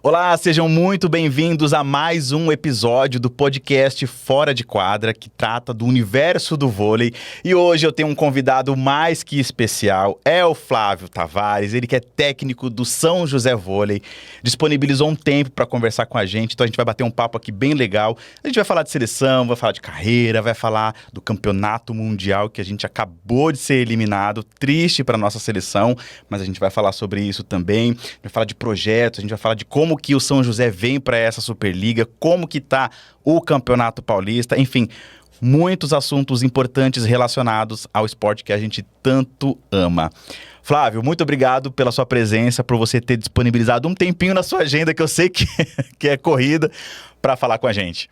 Olá, sejam muito bem-vindos a mais um episódio do podcast Fora de Quadra, que trata do universo do vôlei. E hoje eu tenho um convidado mais que especial, é o Flávio Tavares, ele que é técnico do São José Vôlei, disponibilizou um tempo para conversar com a gente, então a gente vai bater um papo aqui bem legal. A gente vai falar de seleção, vai falar de carreira, vai falar do campeonato mundial que a gente acabou de ser eliminado, triste para nossa seleção, mas a gente vai falar sobre isso também, vai falar de projetos, a gente vai falar de como que o São José vem para essa Superliga, como que tá o Campeonato Paulista, enfim, muitos assuntos importantes relacionados ao esporte que a gente tanto ama. Flávio, muito obrigado pela sua presença, por você ter disponibilizado um tempinho na sua agenda, que eu sei que é corrida, para falar com a gente.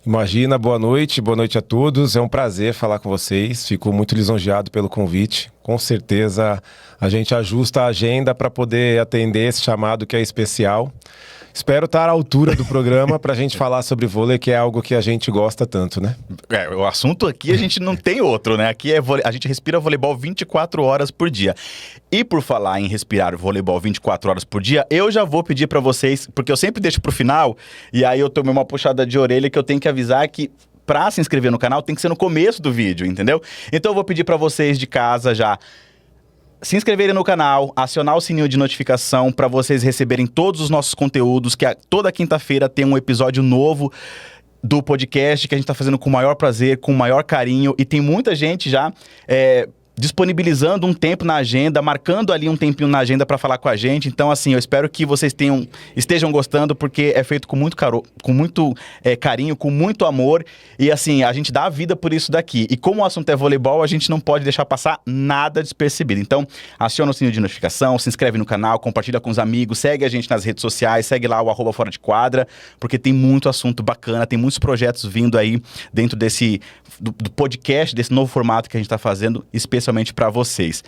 Imagina, boa noite a todos, é um prazer falar com vocês, fico muito lisonjeado pelo convite, com certeza a gente ajusta a agenda para poder atender esse chamado que é especial. Espero estar à altura do programa para a gente falar sobre vôlei, que é algo que a gente gosta tanto, né? O assunto aqui a gente não tem outro, né? Aqui a gente respira voleibol 24 horas por dia. E por falar em respirar voleibol 24 horas por dia, eu já vou pedir para vocês, porque eu sempre deixo pro final, e aí eu tomei uma puxada de orelha que eu tenho que avisar que para se inscrever no canal tem que ser no começo do vídeo, entendeu? Então eu vou pedir para vocês de casa já se inscreverem no canal, acionar o sininho de notificação para vocês receberem todos os nossos conteúdos, que toda quinta-feira tem um episódio novo do podcast que a gente está fazendo com o maior prazer, com o maior carinho, e tem muita gente já disponibilizando um tempo na agenda, marcando ali um tempinho na agenda para falar com a gente. Então, assim, eu espero que vocês estejam gostando, porque é feito com muito carinho, com muito amor, e assim, a gente dá a vida por isso daqui. E como o assunto é voleibol, a gente não pode deixar passar nada despercebido. Então, aciona o sininho de notificação, se inscreve no canal, compartilha com os amigos, segue a gente nas redes sociais, segue lá o @Fora de Quadra, porque tem muito assunto bacana, tem muitos projetos vindo aí dentro do podcast, desse novo formato que a gente está fazendo, especialmente para vocês.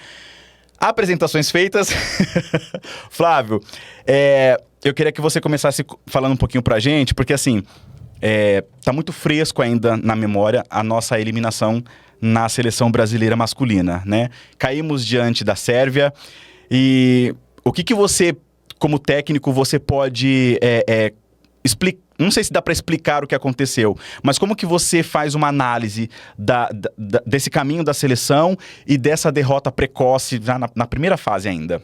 Apresentações feitas. Flávio, eu queria que você começasse falando um pouquinho pra gente, porque assim, tá muito fresco ainda na memória a nossa eliminação na seleção brasileira masculina, né? Caímos diante da Sérvia, e o que você, como técnico, você pode explicar? Não sei se dá para explicar o que aconteceu, mas como que você faz uma análise desse caminho da seleção e dessa derrota precoce já na primeira fase ainda?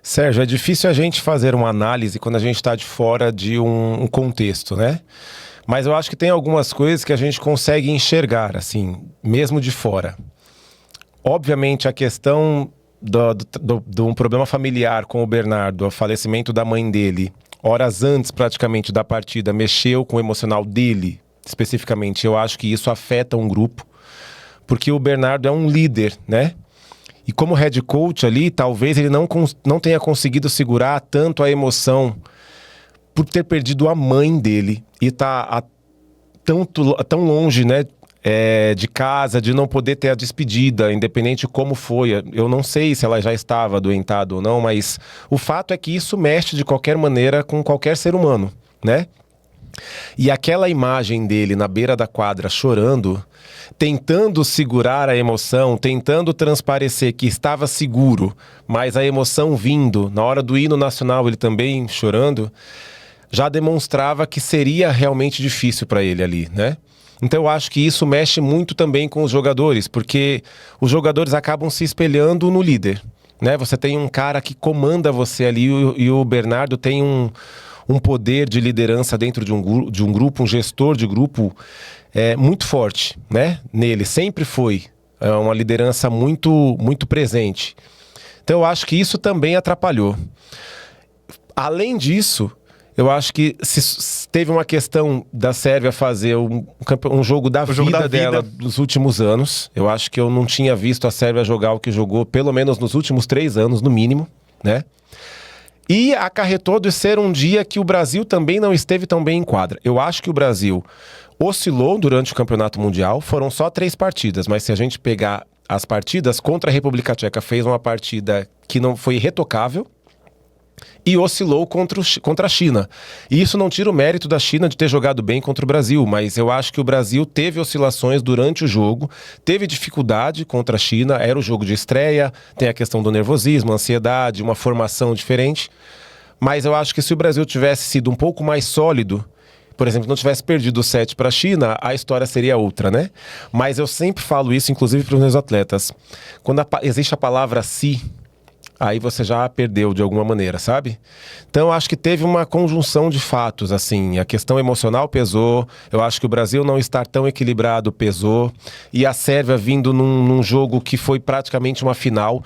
Sérgio, é difícil a gente fazer uma análise quando a gente está de fora de um contexto, né? Mas eu acho que tem algumas coisas que a gente consegue enxergar, assim, mesmo de fora. Obviamente, a questão de um problema familiar com o Bernardo, o falecimento da mãe dele, horas antes praticamente da partida, mexeu com o emocional dele, especificamente. Eu acho que isso afeta um grupo, porque o Bernardo é um líder, né? E como head coach ali, talvez ele não tenha conseguido segurar tanto a emoção por ter perdido a mãe dele e tá tão longe, né? De casa, de não poder ter a despedida, independente de como foi. Eu não sei se ela já estava adoentada ou não, mas o fato é que isso mexe de qualquer maneira com qualquer ser humano, né? E aquela imagem dele na beira da quadra chorando, tentando segurar a emoção, tentando transparecer que estava seguro, mas a emoção vindo, na hora do hino nacional ele também chorando, já demonstrava que seria realmente difícil para ele ali, né? Então eu acho que isso mexe muito também com os jogadores, porque os jogadores acabam se espelhando no líder, né? Você tem um cara que comanda você ali e o Bernardo tem um poder de liderança dentro de um grupo, um gestor de grupo muito forte, né? Nele, sempre foi uma liderança muito, muito presente. Então eu acho que isso também atrapalhou. Além disso, eu acho que se teve uma questão da Sérvia fazer um jogo da vida dela nos últimos anos. Eu acho que eu não tinha visto a Sérvia jogar o que jogou, pelo menos nos últimos 3 anos, no mínimo, né? E acarretou de ser um dia que o Brasil também não esteve tão bem em quadra. Eu acho que o Brasil oscilou durante o Campeonato Mundial. Foram só 3 partidas, mas se a gente pegar as partidas, contra a República Tcheca fez uma partida que não foi retocável, e oscilou contra a China. E isso não tira o mérito da China de ter jogado bem contra o Brasil, mas eu acho que o Brasil teve oscilações durante o jogo, teve dificuldade contra a China, era o jogo de estreia, tem a questão do nervosismo, ansiedade, uma formação diferente, Mas eu acho que se o Brasil tivesse sido um pouco mais sólido, por exemplo, não tivesse perdido o 7 para a China, a história seria outra, né? Mas eu sempre falo isso, inclusive para os meus atletas. Quando existe a palavra "se", aí você já perdeu de alguma maneira, sabe? Então eu acho que teve uma conjunção de fatos, assim. A questão emocional pesou, eu acho que o Brasil não estar tão equilibrado pesou, e a Sérvia vindo num jogo que foi praticamente uma final.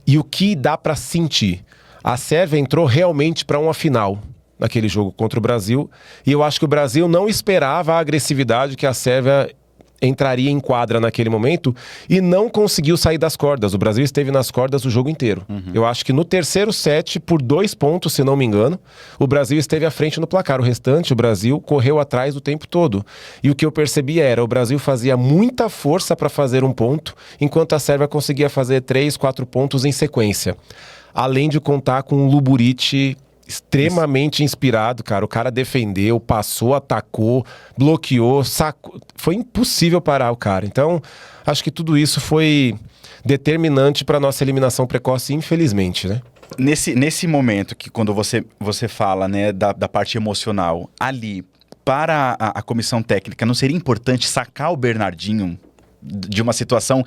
E o que dá para sentir? A Sérvia entrou realmente para uma final naquele jogo contra o Brasil, e eu acho que o Brasil não esperava a agressividade que a Sérvia entraria em quadra naquele momento e não conseguiu sair das cordas. O Brasil esteve nas cordas o jogo inteiro. Eu acho que no terceiro set, por 2 pontos, se não me engano, o Brasil esteve à frente no placar. O restante, o Brasil correu atrás o tempo todo. E o que eu percebi era, o Brasil fazia muita força para fazer um ponto, enquanto a Sérvia conseguia fazer 3, 4 pontos em sequência. Além de contar com um Luburic extremamente inspirado, cara. O cara defendeu, passou, atacou, bloqueou, sacou. Foi impossível parar o cara. Então, acho que tudo isso foi determinante para nossa eliminação precoce, infelizmente, né? Nesse momento que quando você fala, né, da parte emocional, ali, para a comissão técnica, não seria importante sacar o Bernardinho de uma situação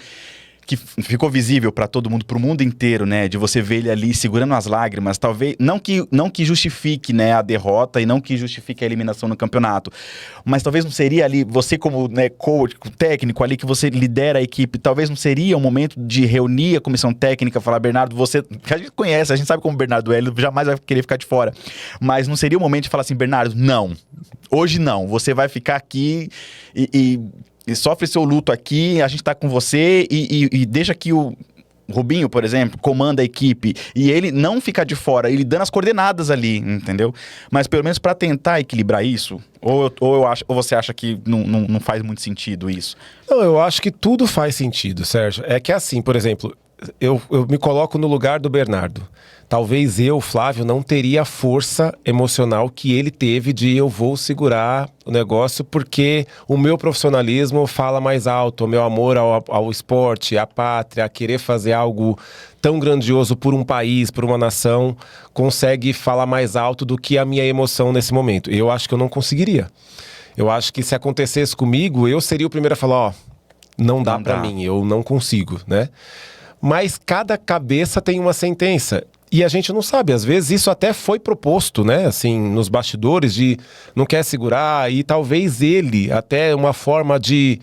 que ficou visível para todo mundo, para o mundo inteiro, né? De você ver ele ali segurando as lágrimas, talvez, não que justifique, né, a derrota e não que justifique a eliminação no campeonato, mas talvez não seria ali, você como, né, coach, técnico ali, que você lidera a equipe, talvez não seria o momento de reunir a comissão técnica, falar, Bernardo, você, que a gente conhece, a gente sabe como o Bernardo é, ele jamais vai querer ficar de fora, mas não seria o momento de falar assim, Bernardo, não, hoje não, você vai ficar aqui e sofre seu luto aqui, a gente tá com você e deixa que o Rubinho, por exemplo, comanda a equipe e ele não fica de fora, ele dando as coordenadas ali, entendeu? Mas pelo menos para tentar equilibrar isso, ou você acha que não faz muito sentido isso? Não, eu acho que tudo faz sentido, Sérgio. É que assim, por exemplo, eu me coloco no lugar do Bernardo. Talvez eu, Flávio, não teria a força emocional que ele teve de eu vou segurar o negócio porque o meu profissionalismo fala mais alto, o meu amor ao esporte, à pátria, a querer fazer algo tão grandioso por um país, por uma nação, consegue falar mais alto do que a minha emoção nesse momento. Eu acho que eu não conseguiria. Eu acho que se acontecesse comigo, eu seria o primeiro a falar, ó, não dá pra mim, eu não consigo, né? Mas cada cabeça tem uma sentença. E a gente não sabe, às vezes isso até foi proposto, né, assim, nos bastidores de não quer segurar e talvez ele, até uma forma de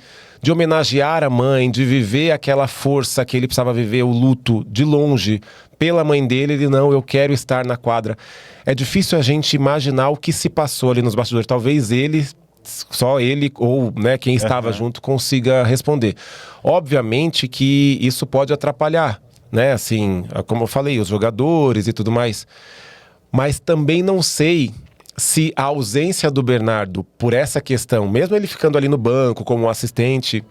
homenagear a mãe, de viver aquela força que ele precisava viver, o luto de longe, pela mãe dele, ele não, eu quero estar na quadra. É difícil a gente imaginar o que se passou ali nos bastidores, talvez ele... Só ele ou, né, quem estava junto consiga responder. Obviamente que isso pode atrapalhar, né? Assim, como eu falei, os jogadores e tudo mais. Mas também não sei se a ausência do Bernardo por essa questão, mesmo ele ficando ali no banco como assistente,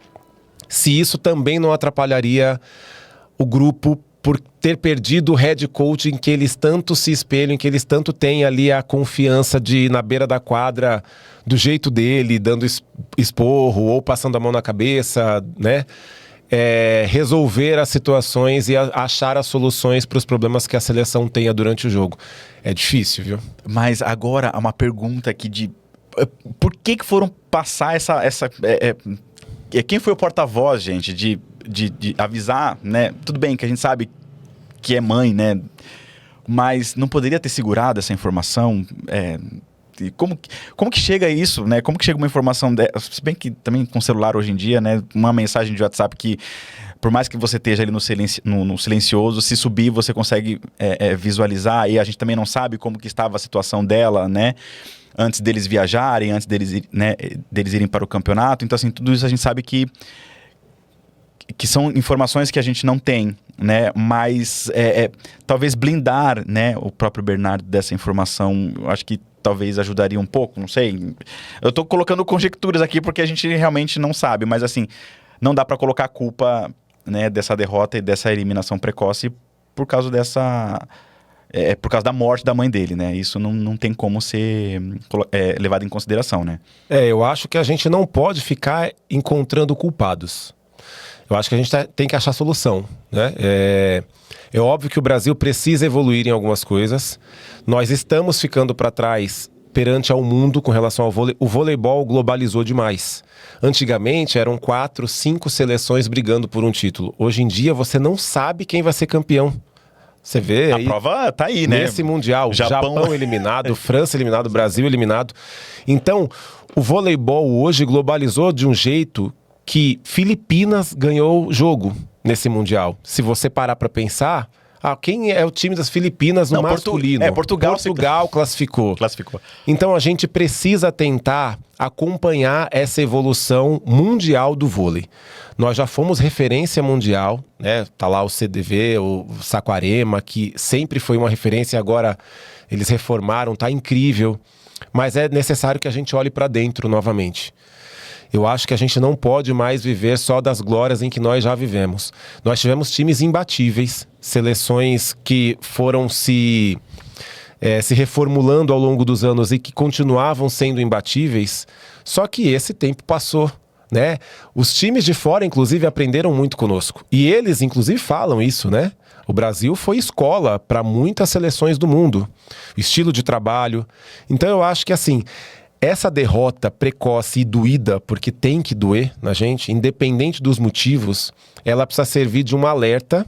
se isso também não atrapalharia o grupo por ter perdido o head coach em que eles tanto se espelham, em que eles tanto têm ali a confiança de ir na beira da quadra do jeito dele, dando esporro ou passando a mão na cabeça, né? Resolver as situações e achar as soluções para os problemas que a seleção tenha durante o jogo. É difícil, viu? Mas agora, uma pergunta aqui de... Por que foram passar quem foi o porta-voz, gente, de avisar, né? Tudo bem que a gente sabe que é mãe, né? Mas não poderia ter segurado essa informação? Como que chega isso, né? Como que chega uma informação se bem que também com celular hoje em dia, né? Uma mensagem de WhatsApp que, por mais que você esteja ali no silencioso, se subir você consegue visualizar, e a gente também não sabe como que estava a situação dela, né? Antes deles viajarem, antes deles irem para o campeonato. Então, assim, tudo isso a gente sabe que são informações que a gente não tem, né? Mas talvez blindar, né, o próprio Bernardo dessa informação, eu acho que talvez ajudaria um pouco, não sei. Eu tô colocando conjecturas aqui porque a gente realmente não sabe, mas assim, não dá para colocar a culpa, né, dessa derrota e dessa eliminação precoce por causa por causa da morte da mãe dele, né? Isso não tem como ser levado em consideração, né? Eu acho que a gente não pode ficar encontrando culpados. Eu acho que a gente tem que achar solução, né? É óbvio que o Brasil precisa evoluir em algumas coisas. Nós estamos ficando para trás perante ao mundo com relação ao vôlei. O voleibol globalizou demais. Antigamente eram 4, 5 seleções brigando por um título. Hoje em dia você não sabe quem vai ser campeão. Você vê A aí, prova tá aí, né? nesse Mundial, Japão eliminado, França eliminado, Brasil eliminado. Então, o voleibol hoje globalizou de um jeito que Filipinas ganhou o jogo nesse Mundial. Se você parar para pensar, quem é o time das Filipinas no masculino? Portugal classificou. Então a gente precisa tentar acompanhar essa evolução mundial do vôlei. Nós já fomos referência mundial, né? Tá lá o CDV, o Saquarema, que sempre foi uma referência, agora eles reformaram, tá incrível. Mas é necessário que a gente olhe para dentro novamente. Eu acho que a gente não pode mais viver só das glórias em que nós já vivemos. Nós tivemos times imbatíveis, seleções que foram se reformulando ao longo dos anos e que continuavam sendo imbatíveis, só que esse tempo passou, né? Os times de fora, inclusive, aprenderam muito conosco. E eles, inclusive, falam isso, né? O Brasil foi escola para muitas seleções do mundo. Estilo de trabalho. Então eu acho que, assim, essa derrota precoce e doída, porque tem que doer na gente, independente dos motivos, ela precisa servir de um alerta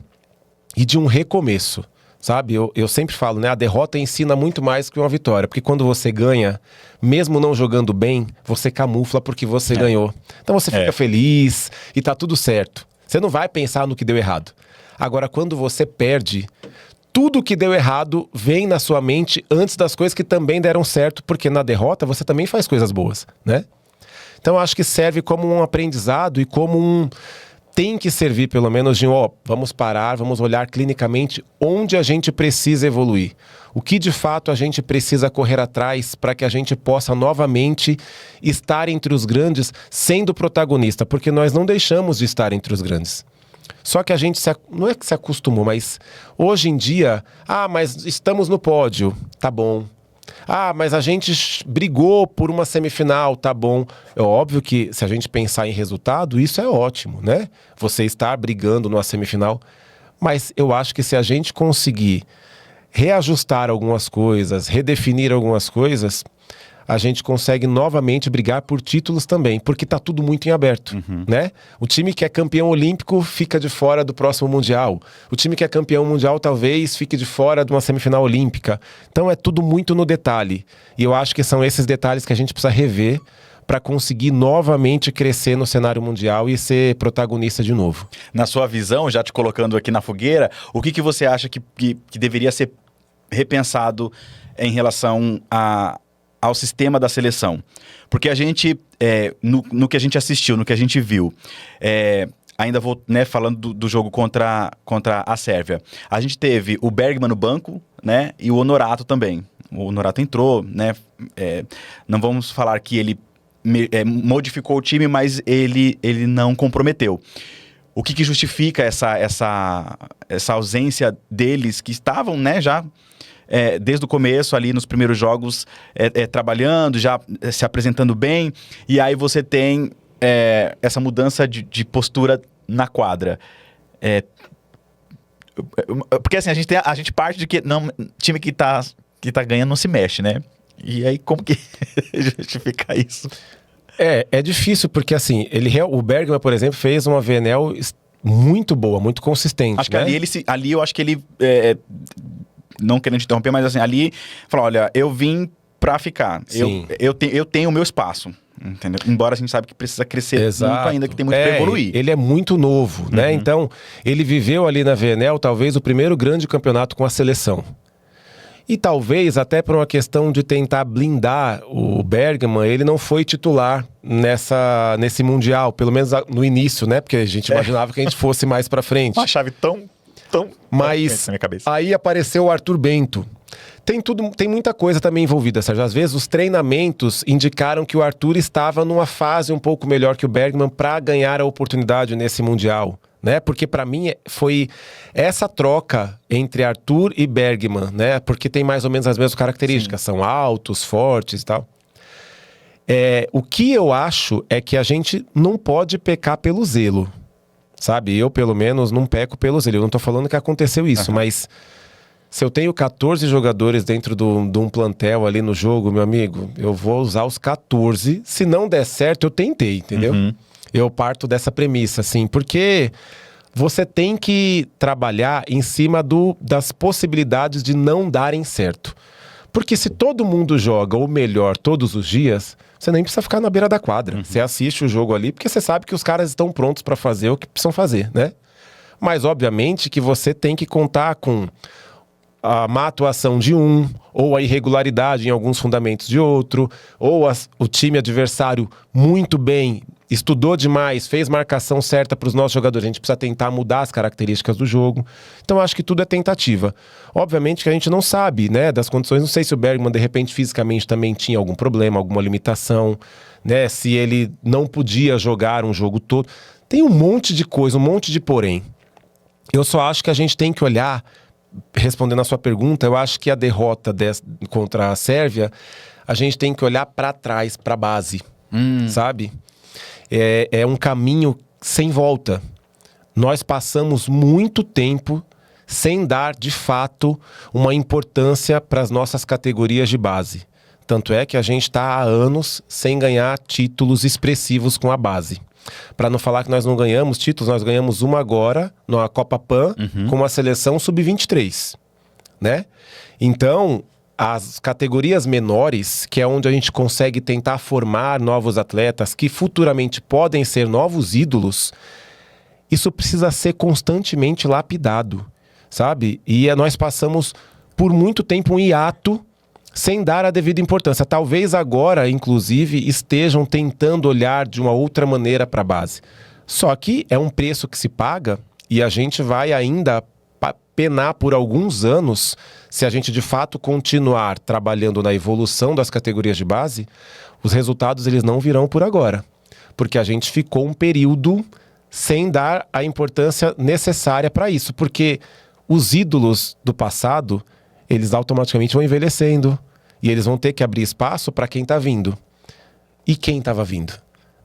e de um recomeço, sabe? Eu sempre falo, né? A derrota ensina muito mais que uma vitória, porque quando você ganha, mesmo não jogando bem, você camufla porque você ganhou. Então você fica feliz e tá tudo certo. Você não vai pensar no que deu errado. Agora, quando você perde, tudo que deu errado vem na sua mente antes das coisas que também deram certo, porque na derrota você também faz coisas boas, né? Então acho que serve como um aprendizado e como tem que servir pelo menos de vamos parar, vamos olhar clinicamente onde a gente precisa evoluir. O que de fato a gente precisa correr atrás para que a gente possa novamente estar entre os grandes sendo protagonista, porque nós não deixamos de estar entre os grandes. Só que a gente não é que se acostumou, mas hoje em dia, mas estamos no pódio, tá bom. Mas a gente brigou por uma semifinal, tá bom. É óbvio que se a gente pensar em resultado, isso é ótimo, né? Você estar brigando numa semifinal. Mas eu acho que se a gente conseguir reajustar algumas coisas, redefinir algumas coisas, a gente consegue novamente brigar por títulos também, porque tá tudo muito em aberto, né? O time que é campeão olímpico fica de fora do próximo Mundial. O time que é campeão mundial talvez fique de fora de uma semifinal olímpica. Então é tudo muito no detalhe. E eu acho que são esses detalhes que a gente precisa rever para conseguir novamente crescer no cenário mundial e ser protagonista de novo. Na sua visão, já te colocando aqui na fogueira, o que você acha que deveria ser repensado em relação ao sistema da seleção? Porque a gente, no que a gente assistiu, no que a gente viu, ainda vou, né, falando do jogo contra a Sérvia, a gente teve o Bergman no banco, né, e o Honorato também. O Honorato entrou, né, não vamos falar que ele modificou o time, mas ele não comprometeu. O que justifica essa ausência deles que estavam, né, já desde o começo ali nos primeiros jogos trabalhando, já se apresentando bem, e aí você tem essa mudança de postura na quadra. Porque assim, a gente parte de que time que tá ganhando não se mexe, né? E aí como que justifica isso? É difícil, porque assim, o Bergman, por exemplo, fez uma VNL muito boa, muito consistente. Acho que né? ali eu acho que ele... não querendo te interromper, mas assim, ali falou, olha, eu vim pra ficar. Eu tenho o meu espaço, entendeu? Embora a gente sabe que precisa crescer muito ainda, que tem muito pra evoluir. Ele é muito novo, né? Então, ele viveu ali na VNL, talvez, o primeiro grande campeonato com a seleção. E talvez, até por uma questão de tentar blindar o Bergman, ele não foi titular nesse Mundial, pelo menos no início, né? Porque a gente imaginava que a gente fosse mais pra frente. Uma chave tão Mas na minha cabeça. Aí apareceu o Arthur Bento. Tem muita coisa também envolvida, Sérgio. Às vezes os treinamentos indicaram que o Arthur estava numa fase um pouco melhor que o Bergman para ganhar a oportunidade nesse Mundial, né? Porque para mim foi essa troca entre Arthur e Bergman, né? Porque tem mais ou menos as mesmas características, são altos, fortes e tal. O que eu acho é que a gente não pode pecar pelo zelo. sabe? Eu, pelo menos, não peco pelo zelo. Eu não tô falando que aconteceu isso, mas se eu tenho 14 jogadores dentro de um plantel ali no jogo, meu amigo, eu vou usar os 14. Se não der certo, eu tentei, entendeu? Eu parto dessa premissa, assim, porque você tem que trabalhar em cima das possibilidades de não darem certo. Porque se todo mundo joga o melhor todos os dias, você nem precisa ficar na beira da quadra. Você assiste o jogo ali porque você sabe que os caras estão prontos para fazer o que precisam fazer, né? Mas, obviamente, que você tem que contar com a má atuação de um, ou a irregularidade em alguns fundamentos de outro, ou o time adversário muito bem, estudou demais, fez marcação certa para os nossos jogadores. A gente precisa tentar mudar as características do jogo. Então, acho que tudo é tentativa. Obviamente que a gente não sabe, né, das condições. Não sei se o Bergman, de repente, fisicamente também tinha algum problema, alguma limitação, né, se ele não podia jogar um jogo todo. Tem um monte de coisa, um monte de porém. Eu só acho que a gente tem que olhar, respondendo a sua pergunta, eu acho que a derrota contra a Sérvia, a gente tem que olhar para trás, para a base, sabe? É um caminho sem volta. Nós passamos muito tempo sem dar, de fato, uma importância para as nossas categorias de base. Tanto é que a gente está há anos sem ganhar títulos expressivos com a base. Para não falar que nós não ganhamos títulos, nós ganhamos uma agora, na Copa Pan, com a seleção sub-23, né? Então, as categorias menores, que é onde a gente consegue tentar formar novos atletas que futuramente podem ser novos ídolos, isso precisa ser constantemente lapidado, sabe? E nós passamos por muito tempo um hiato sem dar a devida importância. Talvez agora, inclusive, estejam tentando olhar de uma outra maneira para a base. Só que é um preço que se paga e a gente vai ainda penar por alguns anos se a gente de fato continuar trabalhando na evolução das categorias de base. Os resultados eles não virão por agora, porque a gente ficou um período sem dar a importância necessária para isso, porque os ídolos do passado, eles automaticamente vão envelhecendo e eles vão ter que abrir espaço para quem está vindo. E quem estava vindo?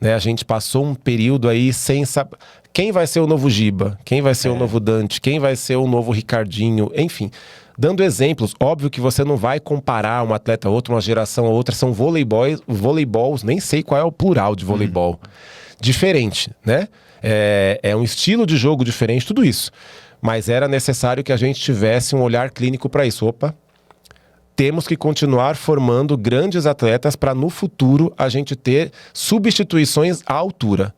Né? A gente passou um período aí sem saber quem vai ser o novo Giba, quem vai ser o novo Dante, quem vai ser o novo Ricardinho, enfim. Dando exemplos, óbvio que você não vai comparar um atleta a outro, uma geração a outra, são voleibols, nem sei qual é o plural de voleibol. Diferente, né? É um estilo de jogo diferente, tudo isso. Mas era necessário que a gente tivesse um olhar clínico para isso. Opa, temos que continuar formando grandes atletas para no futuro a gente ter substituições à altura.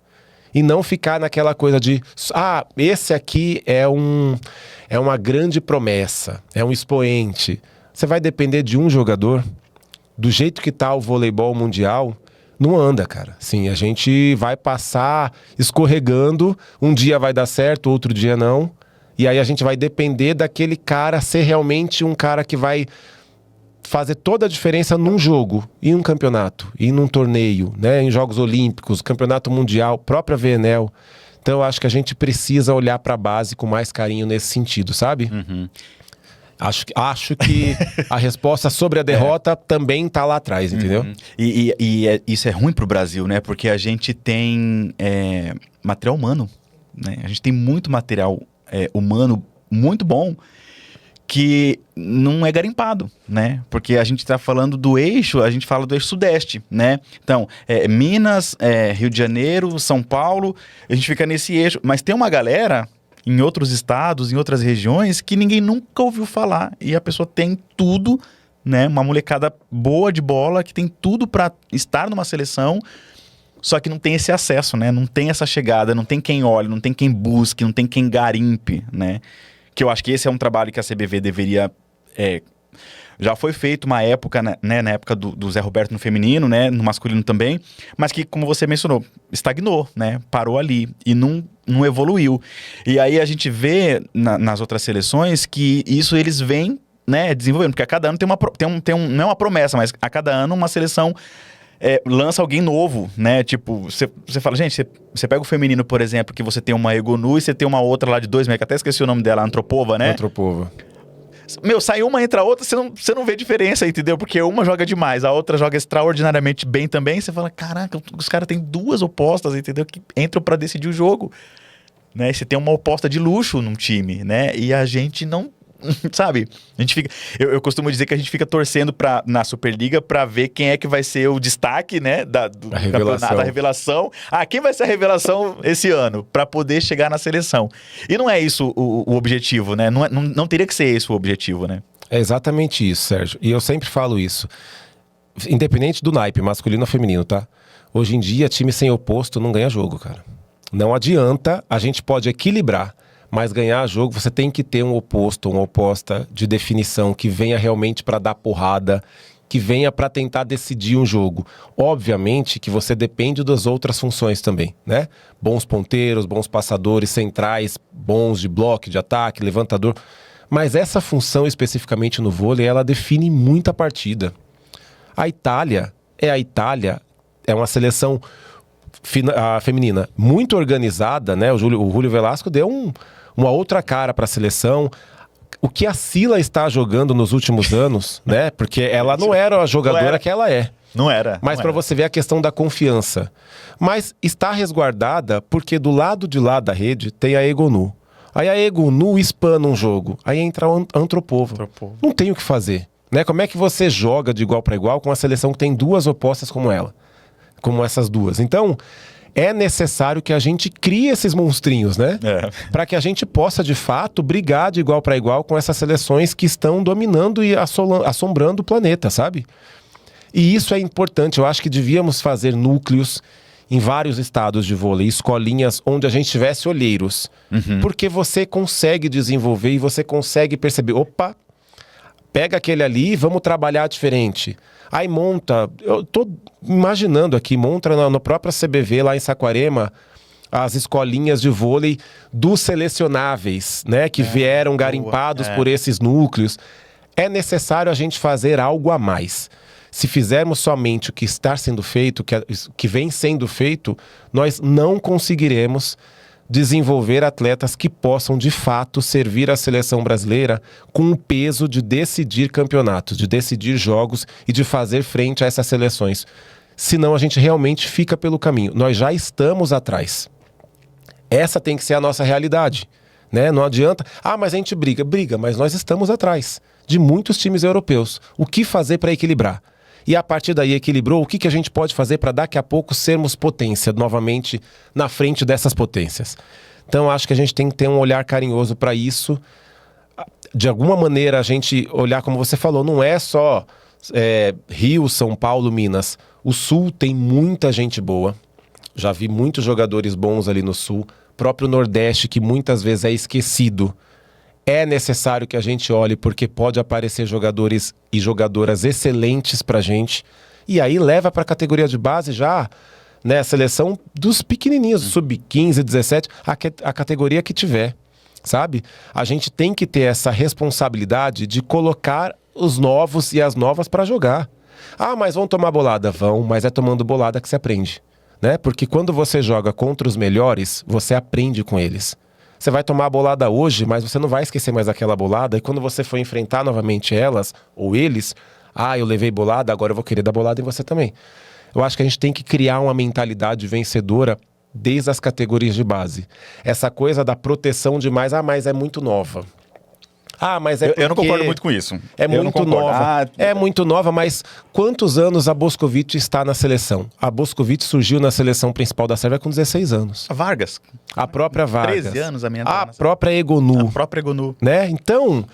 E não ficar naquela coisa de, esse aqui é uma grande promessa, é um expoente. Você vai depender de um jogador, do jeito que tá o voleibol mundial, não anda, cara. Sim, a gente vai passar escorregando, um dia vai dar certo, outro dia não. E aí a gente vai depender daquele cara ser realmente um cara que vai fazer toda a diferença num jogo, e num campeonato, e num torneio, né? Em Jogos Olímpicos, Campeonato Mundial, própria VNL. Então eu acho que a gente precisa olhar para a base com mais carinho nesse sentido, sabe? Acho que a resposta sobre a derrota também tá lá atrás, entendeu? Isso é ruim pro Brasil, né? Porque a gente tem material humano, né? A gente tem muito material humano muito bom que não é garimpado, né? Porque a gente tá falando do eixo, a gente fala do eixo sudeste, né? Então, Minas, Rio de Janeiro, São Paulo, a gente fica nesse eixo. Mas tem uma galera em outros estados, em outras regiões, que ninguém nunca ouviu falar. E a pessoa tem tudo, né? Uma molecada boa de bola, que tem tudo para estar numa seleção, só que não tem esse acesso, né? Não tem essa chegada, não tem quem olhe, não tem quem busque, não tem quem garimpe, né? Que eu acho que esse é um trabalho que a CBV deveria... já foi feito uma época, né, na época do Zé Roberto no feminino, né, no masculino também, mas que, como você mencionou, estagnou, né, parou ali e não evoluiu. E aí a gente vê nas outras seleções que isso eles vêm, né, desenvolvendo, porque a cada ano não é uma promessa, mas a cada ano uma seleção lança alguém novo, né? Tipo, você fala, gente, você pega o feminino, por exemplo, que você tem uma Egonu e você tem uma outra lá de 2 metros, que até esqueci o nome dela, Antropova, né? Antropova. Meu, sai uma, entra a outra, você não vê diferença, entendeu? Porque uma joga demais, a outra joga extraordinariamente bem também. Você fala, caraca, os caras têm duas opostas, entendeu? Que entram pra decidir o jogo. né? Você tem uma oposta de luxo num time, né? E a gente não... Sabe? A gente fica... Eu costumo dizer que a gente fica torcendo na Superliga pra ver quem é que vai ser o destaque, né? Do campeonato, da revelação. Quem vai ser a revelação esse ano? Pra poder chegar na seleção. E não é isso o objetivo, né? Não teria que ser esse o objetivo, né? É exatamente isso, Sérgio. E eu sempre falo isso. Independente do naipe, masculino ou feminino, tá? Hoje em dia, time sem oposto não ganha jogo, cara. Não adianta, a gente pode equilibrar, mas ganhar jogo você tem que ter um oposto, uma oposta de definição que venha realmente para dar porrada, que venha para tentar decidir um jogo. Obviamente que você depende das outras funções também, né? Bons ponteiros, bons passadores, centrais, bons de bloco, de ataque, levantador. Mas essa função especificamente no vôlei, ela define muita partida. A Itália é uma seleção feminina muito organizada, né? O Júlio Velasco deu uma outra cara para a seleção. O que a Sila está jogando nos últimos anos, né? Porque ela não era a jogadora que ela é. Não era. Mas para você ver a questão da confiança. Mas está resguardada porque do lado de lá da rede tem a Egonu. Aí a Egonu espana um jogo. Aí entra o Antropova. Não tem o que fazer. Né? Como é que você joga de igual para igual com uma seleção que tem duas opostas como ela? Como essas duas. Então, é necessário que a gente crie esses monstrinhos, né? Para que a gente possa, de fato, brigar de igual para igual com essas seleções que estão dominando e assombrando o planeta, sabe? E isso é importante. Eu acho que devíamos fazer núcleos em vários estados de vôlei, escolinhas onde a gente tivesse olheiros. Porque você consegue desenvolver e você consegue perceber, opa, pega aquele ali e vamos trabalhar diferente. Aí monta, eu tô imaginando aqui, monta na própria CBV lá em Saquarema, as escolinhas de vôlei dos selecionáveis, né? Que vieram garimpados por esses núcleos. É necessário a gente fazer algo a mais. Se fizermos somente o que está sendo feito, que vem sendo feito, nós não conseguiremos desenvolver atletas que possam, de fato, servir a seleção brasileira com o peso de decidir campeonatos, de decidir jogos e de fazer frente a essas seleções. Senão a gente realmente fica pelo caminho. Nós já estamos atrás. Essa tem que ser a nossa realidade, né? Não adianta... mas a gente briga, mas nós estamos atrás de muitos times europeus. O que fazer para equilibrar? E a partir daí equilibrou, o que a gente pode fazer para daqui a pouco sermos potência novamente na frente dessas potências? Então acho que a gente tem que ter um olhar carinhoso para isso. De alguma maneira a gente olhar, como você falou, não é só Rio, São Paulo, Minas. O Sul tem muita gente boa. Já vi muitos jogadores bons ali no Sul. Próprio Nordeste, que muitas vezes é esquecido. É necessário que a gente olhe, porque pode aparecer jogadores e jogadoras excelentes pra gente. E aí leva pra categoria de base já, né, a seleção dos pequenininhos, sub-15, 17, a categoria que tiver, sabe? A gente tem que ter essa responsabilidade de colocar os novos e as novas pra jogar. Mas vão tomar bolada? Vão, mas é tomando bolada que se aprende, né? Porque quando você joga contra os melhores, você aprende com eles. Você vai tomar a bolada hoje, mas você não vai esquecer mais aquela bolada. E quando você for enfrentar novamente elas, ou eles... eu levei bolada, agora eu vou querer dar bolada em você também. Eu acho que a gente tem que criar uma mentalidade vencedora desde as categorias de base. Essa coisa da proteção demais, mas é muito nova. Mas é porque... Eu não concordo muito com isso. É muito nova. É muito nova, mas quantos anos a Bošković está na seleção? A Bošković surgiu na seleção principal da Sérvia com 16 anos. A Vargas. A própria Vargas. 13 anos a minha. A própria Egonu. A própria Egonu. Né? Então,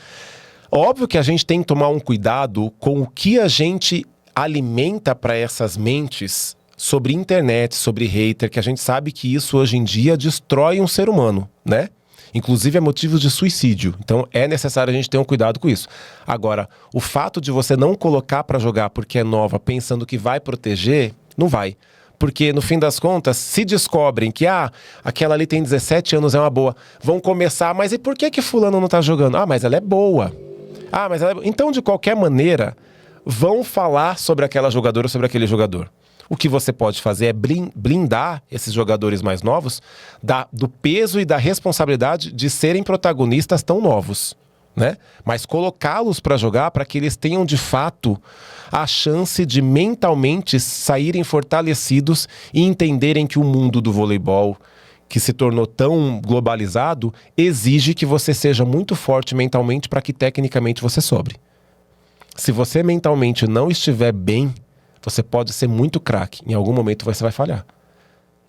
óbvio que a gente tem que tomar um cuidado com o que a gente alimenta para essas mentes sobre internet, sobre hater, que a gente sabe que isso hoje em dia destrói um ser humano, né? Inclusive é motivo de suicídio. Então é necessário a gente ter um cuidado com isso. Agora, o fato de você não colocar para jogar porque é nova, pensando que vai proteger, não vai. Porque no fim das contas, se descobrem que aquela ali tem 17 anos, é uma boa, vão começar, mas e por que fulano não tá jogando? Mas ela é boa. Mas ela é... Então, de qualquer maneira, vão falar sobre aquela jogadora, sobre aquele jogador. O que você pode fazer é blindar esses jogadores mais novos do peso e da responsabilidade de serem protagonistas tão novos, né? Mas colocá-los para jogar para que eles tenham de fato a chance de mentalmente saírem fortalecidos e entenderem que o mundo do voleibol, que se tornou tão globalizado, exige que você seja muito forte mentalmente para que tecnicamente você sobre. Se você mentalmente não estiver bem, você pode ser muito craque. Em algum momento você vai falhar.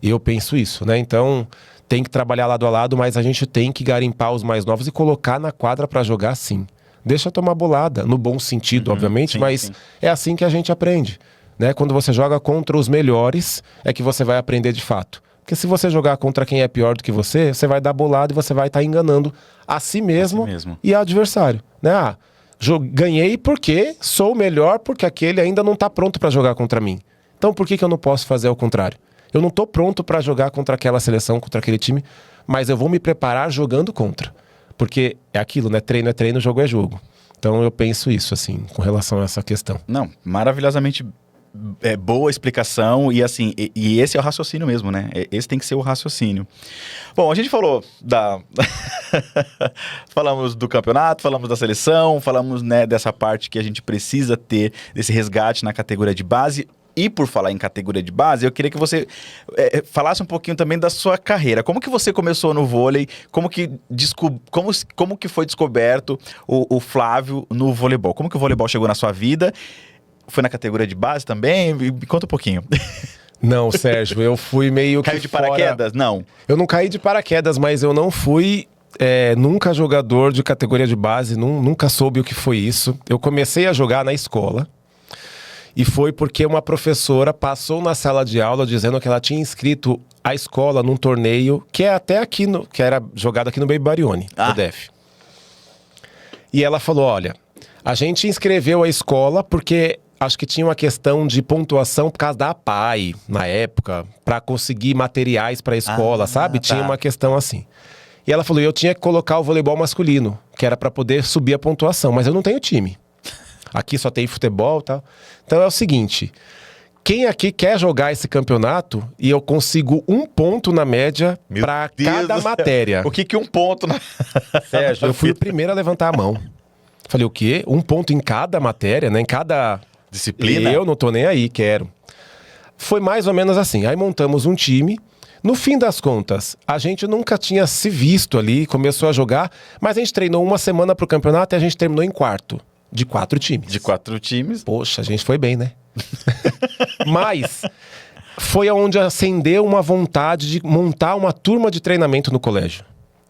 Eu penso isso, né? Então, tem que trabalhar lado a lado, mas a gente tem que garimpar os mais novos e colocar na quadra para jogar sim. Deixa tomar bolada, no bom sentido, obviamente, sim, mas sim. é assim que a gente aprende. Né? Quando você joga contra os melhores, é que você vai aprender de fato. Porque se você jogar contra quem é pior do que você vai dar bolada e você vai estar enganando a si mesmo, e o adversário. Né? Ganhei porque sou melhor, porque aquele ainda não está pronto para jogar contra mim. Então por que eu não posso fazer ao contrário? Eu não estou pronto para jogar contra aquela seleção, contra aquele time, mas eu vou me preparar jogando contra. Porque é aquilo, né? Treino é treino, jogo é jogo. Então eu penso isso, assim, com relação a essa questão. Não, maravilhosamente boa explicação e assim, e esse é o raciocínio mesmo, né? Esse tem que ser o raciocínio. Bom, a gente falou falamos do campeonato, falamos da seleção, falamos, né, dessa parte que a gente precisa ter, desse resgate na categoria de base. E por falar em categoria de base, eu queria que você falasse um pouquinho também da sua carreira. Como que você começou no vôlei? Como que foi descoberto o Flávio no voleibol? Como que o voleibol chegou na sua vida? Foi na categoria de base também? Me conta um pouquinho. Não, Sérgio, eu fui meio que Caiu de paraquedas? Não. Eu não caí de paraquedas, mas eu não fui nunca jogador de categoria de base, nunca soube o que foi isso. Eu comecei a jogar na escola. E foi porque uma professora passou na sala de aula dizendo que ela tinha inscrito a escola num torneio que é até aqui, que era jogado aqui no Baby Barione, no DF. E ela falou, olha, a gente inscreveu a escola porque acho que tinha uma questão de pontuação por causa da APAE, na época, para conseguir materiais para a escola, sabe? Tá. Tinha uma questão assim. E ela falou, eu tinha que colocar o voleibol masculino, que era para poder subir a pontuação, mas eu não tenho time. Aqui só tem futebol e tal. Então é o seguinte, quem aqui quer jogar esse campeonato e eu consigo 1 ponto na média para cada matéria? O que um ponto na... Sérgio, eu fui o primeiro a levantar a mão. Falei, o quê? 1 ponto em cada matéria, né? Em cada disciplina? Eu não tô nem aí, quero. Foi mais ou menos assim. Aí montamos um time. No fim das contas, a gente nunca tinha se visto ali, começou a jogar, mas a gente treinou 1 semana pro campeonato e a gente terminou em quarto. De 4 times. De 4 times. Poxa, a gente foi bem, né? Mas foi onde acendeu uma vontade de montar uma turma de treinamento no colégio.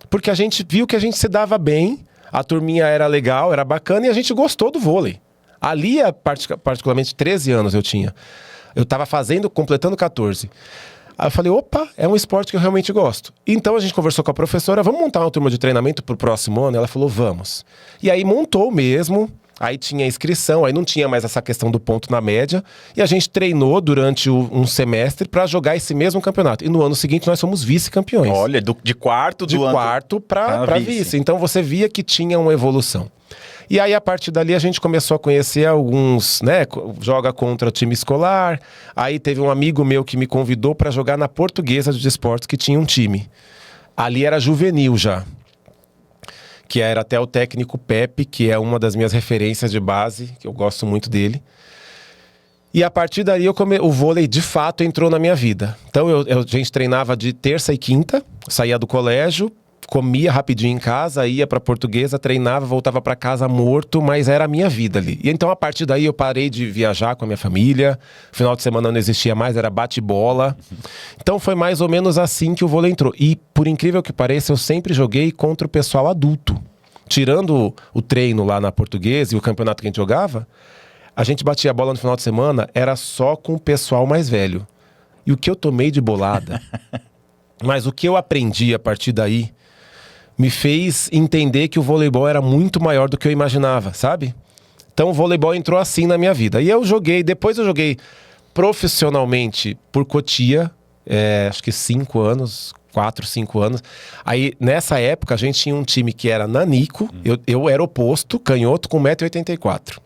Porque a gente viu que a gente se dava bem, a turminha era legal, era bacana e a gente gostou do vôlei. Ali, particularmente 13 anos eu tinha. Eu tava completando 14. Aí eu falei, opa, é um esporte que eu realmente gosto. Então a gente conversou com a professora, vamos montar uma turma de treinamento pro próximo ano? Ela falou, vamos. E aí montou mesmo. Aí tinha inscrição, aí não tinha mais essa questão do ponto na média. E a gente treinou durante um semestre para jogar esse mesmo campeonato. E no ano seguinte nós fomos vice-campeões. Olha, de quarto de quarto para vice. Então você via que tinha uma evolução. E aí a partir dali a gente começou a conhecer alguns, né? Joga contra o time escolar. Aí teve um amigo meu que me convidou para jogar na Portuguesa de Esportes, que tinha um time. Ali era juvenil já. Que era até o técnico Pepe, que é uma das minhas referências de base, que eu gosto muito dele. E a partir daí o vôlei de fato entrou na minha vida. Então a gente treinava de terça e quinta, saía do colégio, comia rapidinho em casa, ia pra Portuguesa, treinava, voltava pra casa morto, mas era a minha vida ali. E então a partir daí eu parei de viajar com a minha família, final de semana não existia mais, era bate-bola. Então foi mais ou menos assim que o vôlei entrou. E por incrível que pareça, eu sempre joguei contra o pessoal adulto. Tirando o treino lá na Portuguesa e o campeonato que a gente jogava, a gente batia a bola no final de semana, era só com o pessoal mais velho. E o que eu tomei de bolada, mas o que eu aprendi a partir daí, me fez entender que o voleibol era muito maior do que eu imaginava, sabe? Então o voleibol entrou assim na minha vida. E depois eu joguei profissionalmente por Cotia, acho que 5 anos, 4, 5 anos. Aí nessa época a gente tinha um time que era nanico, eu era oposto, canhoto com 1,84 m.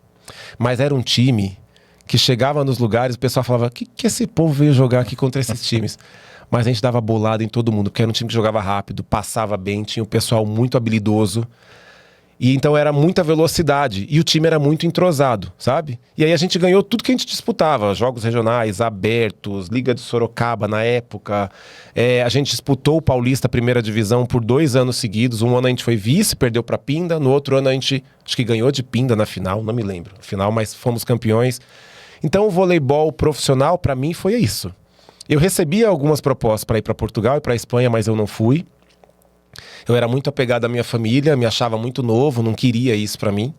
Mas era um time que chegava nos lugares, o pessoal falava, o que esse povo veio jogar aqui contra esses times? Mas a gente dava bolada em todo mundo, porque era um time que jogava rápido, passava bem, tinha um pessoal muito habilidoso. E então era muita velocidade. E o time era muito entrosado, sabe? E aí a gente ganhou tudo que a gente disputava. Jogos regionais, abertos, Liga de Sorocaba na época. A gente disputou o Paulista Primeira Divisão por 2 anos seguidos. Um ano a gente foi vice, perdeu pra Pinda. No outro ano a gente, acho que ganhou de Pinda na final, não me lembro. Final, mas fomos campeões. Então o voleibol profissional pra mim foi isso. Eu recebia algumas propostas para ir para Portugal e para Espanha, mas eu não fui. Eu era muito apegado à minha família, me achava muito novo, não queria isso pra mim.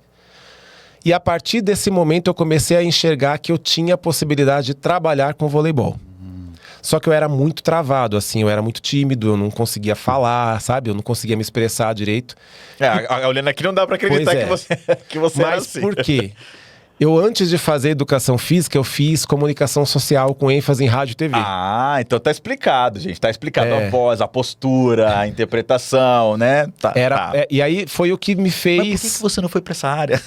E a partir desse momento eu comecei a enxergar que eu tinha a possibilidade de trabalhar com voleibol. Só que eu era muito travado, assim, eu era muito tímido, eu não conseguia falar, sabe? Eu não conseguia me expressar direito. Olhando aqui não dá pra acreditar que você era Mas assim. por quê? Eu, antes de fazer educação física, eu fiz comunicação social com ênfase em rádio e TV. Então tá explicado, gente. Tá explicado a voz, a postura, a interpretação, né? Tá. E aí foi o que me fez... Mas por que você não foi pra essa área?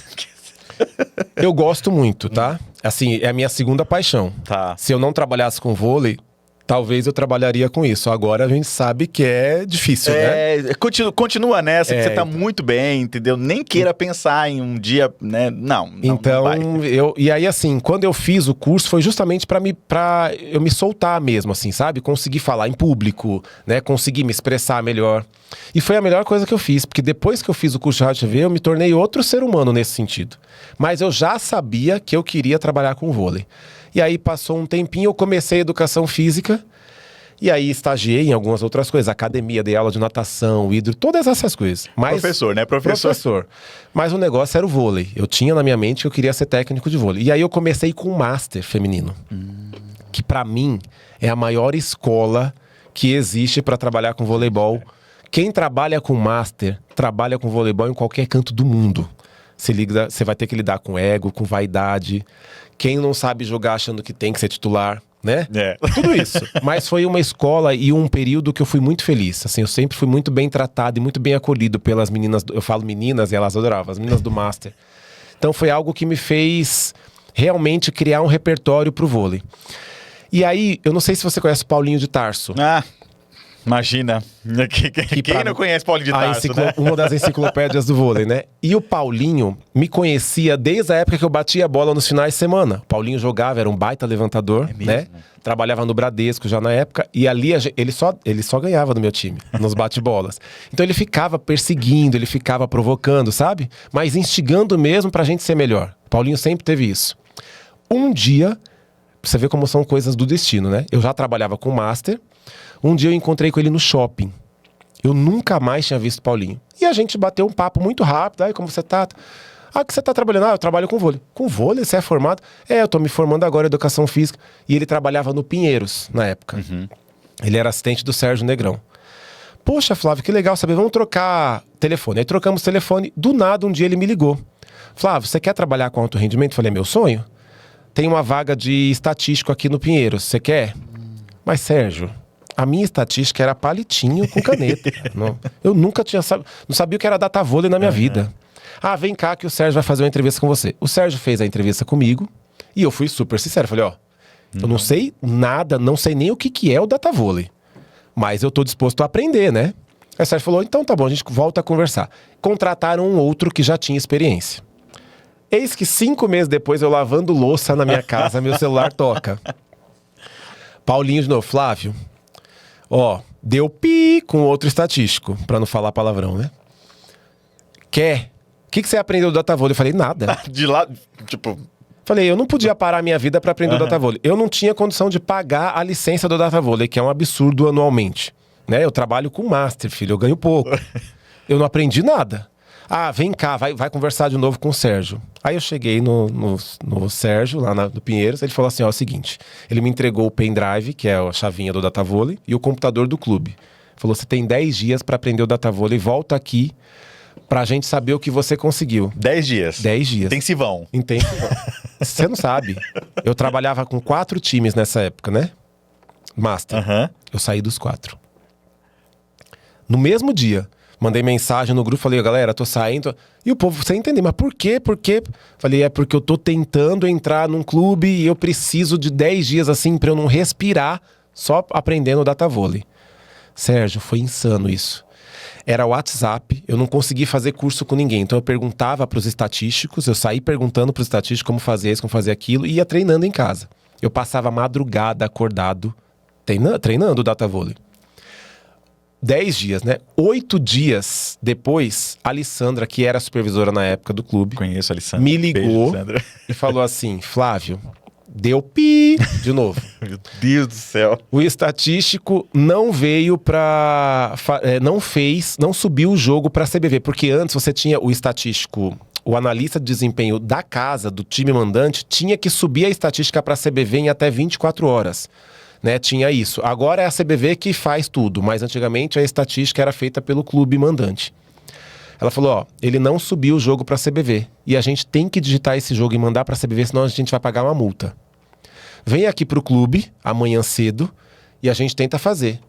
Eu gosto muito, tá? Assim, é a minha segunda paixão. Tá. Se eu não trabalhasse com vôlei, talvez eu trabalharia com isso. Agora a gente sabe que é difícil, né? Continua nessa, que você tá muito bem, entendeu? Nem queira pensar em um dia, né? Não então, não vai. E aí assim, quando eu fiz o curso, foi justamente pra eu me soltar mesmo, assim, sabe? Conseguir falar em público, né? Conseguir me expressar melhor. E foi a melhor coisa que eu fiz, porque depois que eu fiz o curso de rádio e TV, eu me tornei outro ser humano nesse sentido. Mas eu já sabia que eu queria trabalhar com vôlei. E aí passou um tempinho, eu comecei a educação física. E aí estagiei em algumas outras coisas. Academia, dei aula de natação, hidro, todas essas coisas. Mas, professor, né? Professor. Mas o negócio era o vôlei. Eu tinha na minha mente que eu queria ser técnico de vôlei. E aí eu comecei com o Master feminino. Que pra mim é a maior escola que existe pra trabalhar com voleibol. Quem trabalha com Master, trabalha com voleibol em qualquer canto do mundo. Você vai ter que lidar com ego, com vaidade. Quem não sabe jogar achando que tem que ser titular, né? Tudo isso. Mas foi uma escola e um período que eu fui muito feliz. Assim, eu sempre fui muito bem tratado e muito bem acolhido pelas meninas. Eu falo meninas e elas adoravam, as meninas do Master. Então foi algo que me fez realmente criar um repertório pro vôlei. E aí, eu não sei se você conhece o Paulinho de Tarso. Imagina. Quem não conhece Paulinho de Tarso, né? Uma das enciclopédias do vôlei, né? E o Paulinho me conhecia desde a época que eu batia a bola nos finais de semana. O Paulinho jogava, era um baita levantador, né? Trabalhava no Bradesco já na época. E ali ele só ganhava do meu time, nos bate-bolas. Então ele ficava perseguindo, ele ficava provocando, sabe? Mas instigando mesmo pra gente ser melhor. O Paulinho sempre teve isso. Um dia, pra você ver como são coisas do destino, né? Eu já trabalhava com Master. Um dia eu encontrei com ele no shopping. Eu nunca mais tinha visto o Paulinho. E a gente bateu um papo muito rápido. Aí, como você tá? O que você tá trabalhando? Eu trabalho com vôlei. Com vôlei? Você é formado? Eu tô me formando agora em educação física. E ele trabalhava no Pinheiros, na época. Ele era assistente do Sérgio Negrão. Poxa, Flávio, que legal saber. Vamos trocar telefone. Aí trocamos telefone. Do nada, um dia ele me ligou. Flávio, você quer trabalhar com alto rendimento? Eu falei, meu sonho? Tem uma vaga de estatístico aqui no Pinheiros. Você quer? Mas, Sérgio... A minha estatística era palitinho com caneta. Eu nunca não sabia o que era data vôlei na minha vida. Vem cá que o Sérgio vai fazer uma entrevista com você. O Sérgio fez a entrevista comigo e eu fui super sincero. Falei, eu não sei nada, não sei nem o que é o data vôlei. Mas eu tô disposto a aprender, né? Aí o Sérgio falou, então tá bom, a gente volta a conversar. Contrataram um outro que já tinha experiência. Eis que 5 meses depois, eu lavando louça na minha casa, meu celular toca. Paulinho de novo, Flávio... deu pi com outro estatístico, pra não falar palavrão, né? O que você aprendeu do data vôlei? Eu falei, nada. De lá, tipo... Falei, eu não podia parar minha vida pra aprender o data vôlei. Eu não tinha condição de pagar a licença do data vôlei, que é um absurdo anualmente. Né? Eu trabalho com Master, filho, eu ganho pouco. Eu não aprendi nada. Vem cá, vai conversar de novo com o Sérgio. Aí eu cheguei no Sérgio, lá no Pinheiros, ele falou assim, é o seguinte, ele me entregou o pendrive, que é a chavinha do datavôlei, e o computador do clube. Falou, você tem 10 dias para aprender o datavôlei, volta aqui pra gente saber o que você conseguiu. 10 dias? 10 dias. Intensivão. Você não sabe. Eu trabalhava com 4 times nessa época, né? Master. Eu saí dos 4. No mesmo dia... Mandei mensagem no grupo, falei, galera, tô saindo. E o povo, sem entender, mas por quê? Por quê? Falei, é porque eu tô tentando entrar num clube e eu preciso de 10 dias assim pra eu não respirar, só aprendendo o data vôlei. Sérgio, foi insano isso. era WhatsApp, eu não consegui fazer curso com ninguém. Então eu perguntava pros estatísticos, eu saí perguntando pros estatísticos como fazer isso, como fazer aquilo, e ia treinando em casa. Eu passava a madrugada acordado, treinando o data vôlei. 10 dias, né? 8 dias depois, a Alessandra, que era supervisora na época do clube, Conheço a Alessandra. me ligou Beijo, e falou assim: Flávio, deu pi de novo. Meu Deus do céu. O estatístico não veio não subiu o jogo pra CBV, porque antes você tinha o estatístico, o analista de desempenho da casa, do time mandante, tinha que subir a estatística pra CBV em até 24 horas. Né, tinha isso. Agora é a CBV que faz tudo, mas antigamente a estatística era feita pelo clube mandante. Ela falou, ó, ele não subiu o jogo pra CBV e a gente tem que digitar esse jogo e mandar pra CBV, senão a gente vai pagar uma multa. Vem aqui pro clube amanhã cedo e a gente tenta fazer.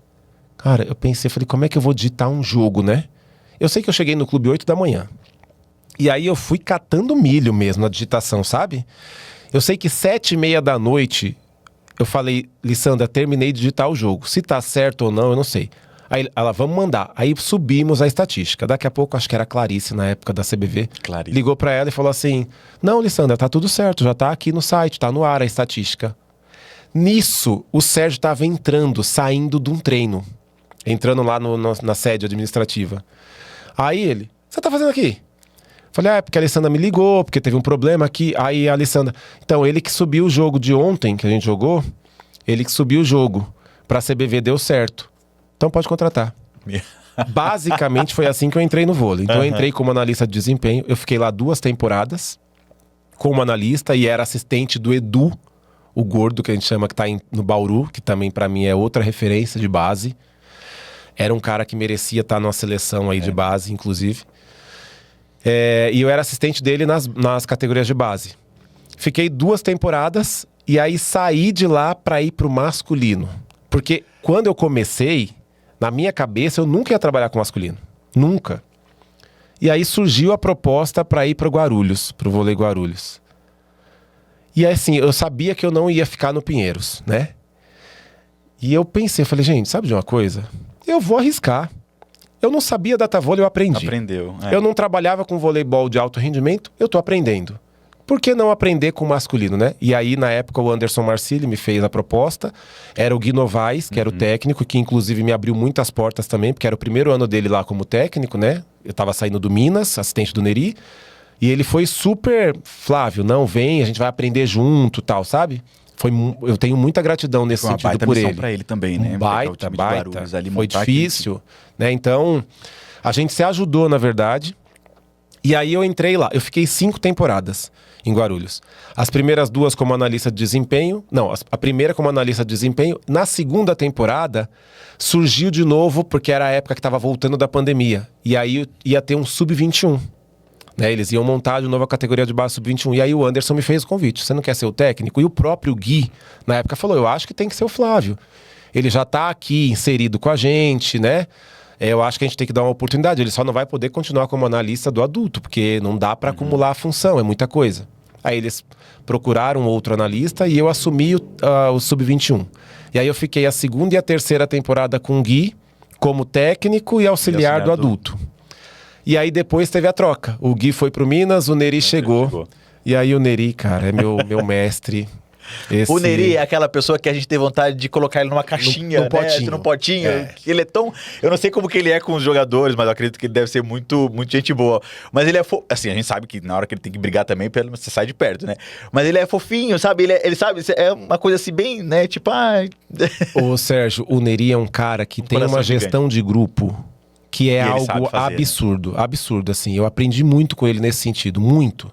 Cara, eu pensei, falei, como é que eu vou digitar um jogo, né? Eu sei que eu cheguei no clube 8 da manhã. E aí eu fui catando milho mesmo na digitação, sabe? Eu sei que 7h30 da noite eu falei, Lissandra, terminei de digitar o jogo. Se tá certo ou não, eu não sei. Aí ela, vamos mandar. Aí subimos a estatística. Daqui a pouco, acho que era a Clarice, na época da CBV. Clarice. Ligou pra ela e falou assim, não, Lissandra, tá tudo certo, já tá aqui no site, tá no ar a estatística. Nisso, o Sérgio tava entrando, saindo de um treino. Entrando lá na sede administrativa. Aí ele, você tá fazendo aqui? Falei, porque a Alessandra me ligou, porque teve um problema aqui. Aí a Alessandra... Então, ele que subiu o jogo de ontem, que a gente jogou, ele que subiu o jogo pra CBV, deu certo. Então pode contratar. Basicamente foi assim que eu entrei no vôlei. Então eu entrei como analista de desempenho. Eu fiquei lá 2 temporadas como analista e era assistente do Edu, o gordo, que a gente chama, que tá no Bauru, que também pra mim é outra referência de base. Era um cara que merecia estar numa seleção aí de base, inclusive. E eu era assistente dele nas categorias de base. Fiquei 2 temporadas e aí saí de lá pra ir pro masculino. Porque quando eu comecei, na minha cabeça, eu nunca ia trabalhar com masculino. Nunca. E aí surgiu a proposta pra ir pro Guarulhos, pro vôlei Guarulhos. E assim, eu sabia que eu não ia ficar no Pinheiros, né? E eu pensei, falei, gente, sabe de uma coisa? Eu vou arriscar. Eu não sabia data vôlei, eu aprendi. Aprendeu. Eu não trabalhava com voleibol de alto rendimento, eu tô aprendendo. Por que não aprender com o masculino, né? E aí, na época, o Anderson Marcilli me fez a proposta. Era o Gui Novaes, que era o técnico, que inclusive me abriu muitas portas também, porque era o primeiro ano dele lá como técnico, né? Eu tava saindo do Minas, assistente do Neri. E ele foi super, Flávio, não, vem, a gente vai aprender junto, tal, sabe? Eu tenho muita gratidão nesse sentido por ele. Pra ele também, né? Baita. Foi difícil, né? Então, a gente se ajudou, na verdade. E aí eu entrei lá. Eu fiquei 5 temporadas em Guarulhos. As primeiras 2 como analista de desempenho. Não, a primeira como analista de desempenho. Na segunda temporada, surgiu de novo, porque era a época que estava voltando da pandemia. E aí ia ter um sub-21. Né, eles iam montar de novo a categoria de base sub-21. E aí o Anderson me fez o convite. Você não quer ser o técnico? E o próprio Gui, na época, falou, eu acho que tem que ser o Flávio. Ele já tá aqui inserido com a gente, né? Eu acho que a gente tem que dar uma oportunidade. Ele só não vai poder continuar como analista do adulto, porque não dá para acumular a função, é muita coisa. Aí eles procuraram outro analista e eu assumi o sub-21. E aí eu fiquei a segunda e a terceira temporada com o Gui, como técnico e auxiliar do adulto. E aí depois teve a troca. O Gui foi pro Minas, o Neri chegou. E aí o Neri, cara, é meu mestre. O Neri é aquela pessoa que a gente tem vontade de colocar ele numa caixinha, num potinho. Ele é tão... Eu não sei como que ele é com os jogadores, mas eu acredito que ele deve ser muito, muito gente boa. Mas ele é... Assim, a gente sabe que na hora que ele tem que brigar também, você sai de perto, né? Mas ele é fofinho, sabe? Ele sabe, é uma coisa assim bem, né? Tipo, Ô, Sérgio, o Neri é um cara que tem uma gestão de grupo que é algo absurdo, absurdo, assim. Eu aprendi muito com ele nesse sentido, muito.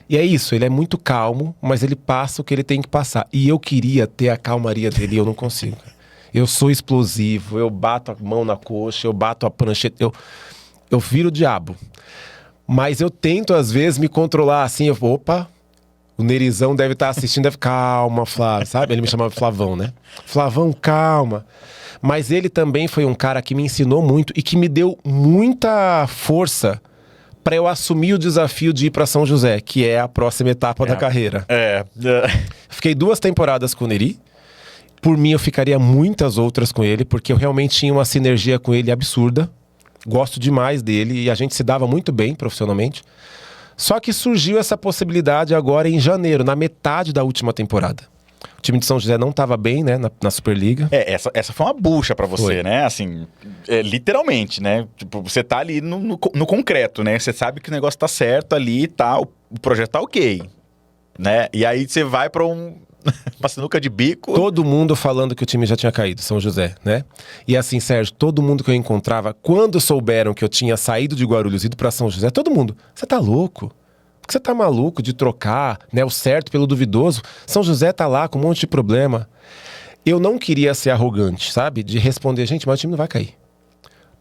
E é isso, ele é muito calmo, mas ele passa o que ele tem que passar. E eu queria ter a calmaria dele e eu não consigo. Eu sou explosivo, eu bato a mão na coxa, eu bato a prancheta, eu viro o diabo. Mas eu tento, às vezes, me controlar assim, opa, o Nerizão deve estar assistindo, calma, Flávio, sabe? Ele me chamava Flavão, né? Flavão, calma. Mas ele também foi um cara que me ensinou muito e que me deu muita força para eu assumir o desafio de ir para São José, que é a próxima etapa da carreira. Fiquei 2 temporadas com o Neri. Por mim, eu ficaria muitas outras com ele, porque eu realmente tinha uma sinergia com ele absurda. Gosto demais dele e a gente se dava muito bem profissionalmente. Só que surgiu essa possibilidade agora em janeiro, na metade da última temporada. O time de São José não estava bem, né, na Superliga. Essa foi uma bucha pra você, Foi. né? Assim, literalmente, né? Tipo, você tá ali no concreto, né? Você sabe que o negócio tá certo ali, tá, o projeto tá ok, né? E aí você vai pra uma sinuca de bico. Todo mundo falando que o time já tinha caído, São José, né? E assim, Sérgio, todo mundo que eu encontrava, quando souberam que eu tinha saído de Guarulhos e ido pra São José, todo mundo, você tá louco? Por que você tá maluco de trocar, né, o certo pelo duvidoso? São José tá lá com um monte de problema. Eu não queria ser arrogante, sabe? De responder, gente, mas o time não vai cair.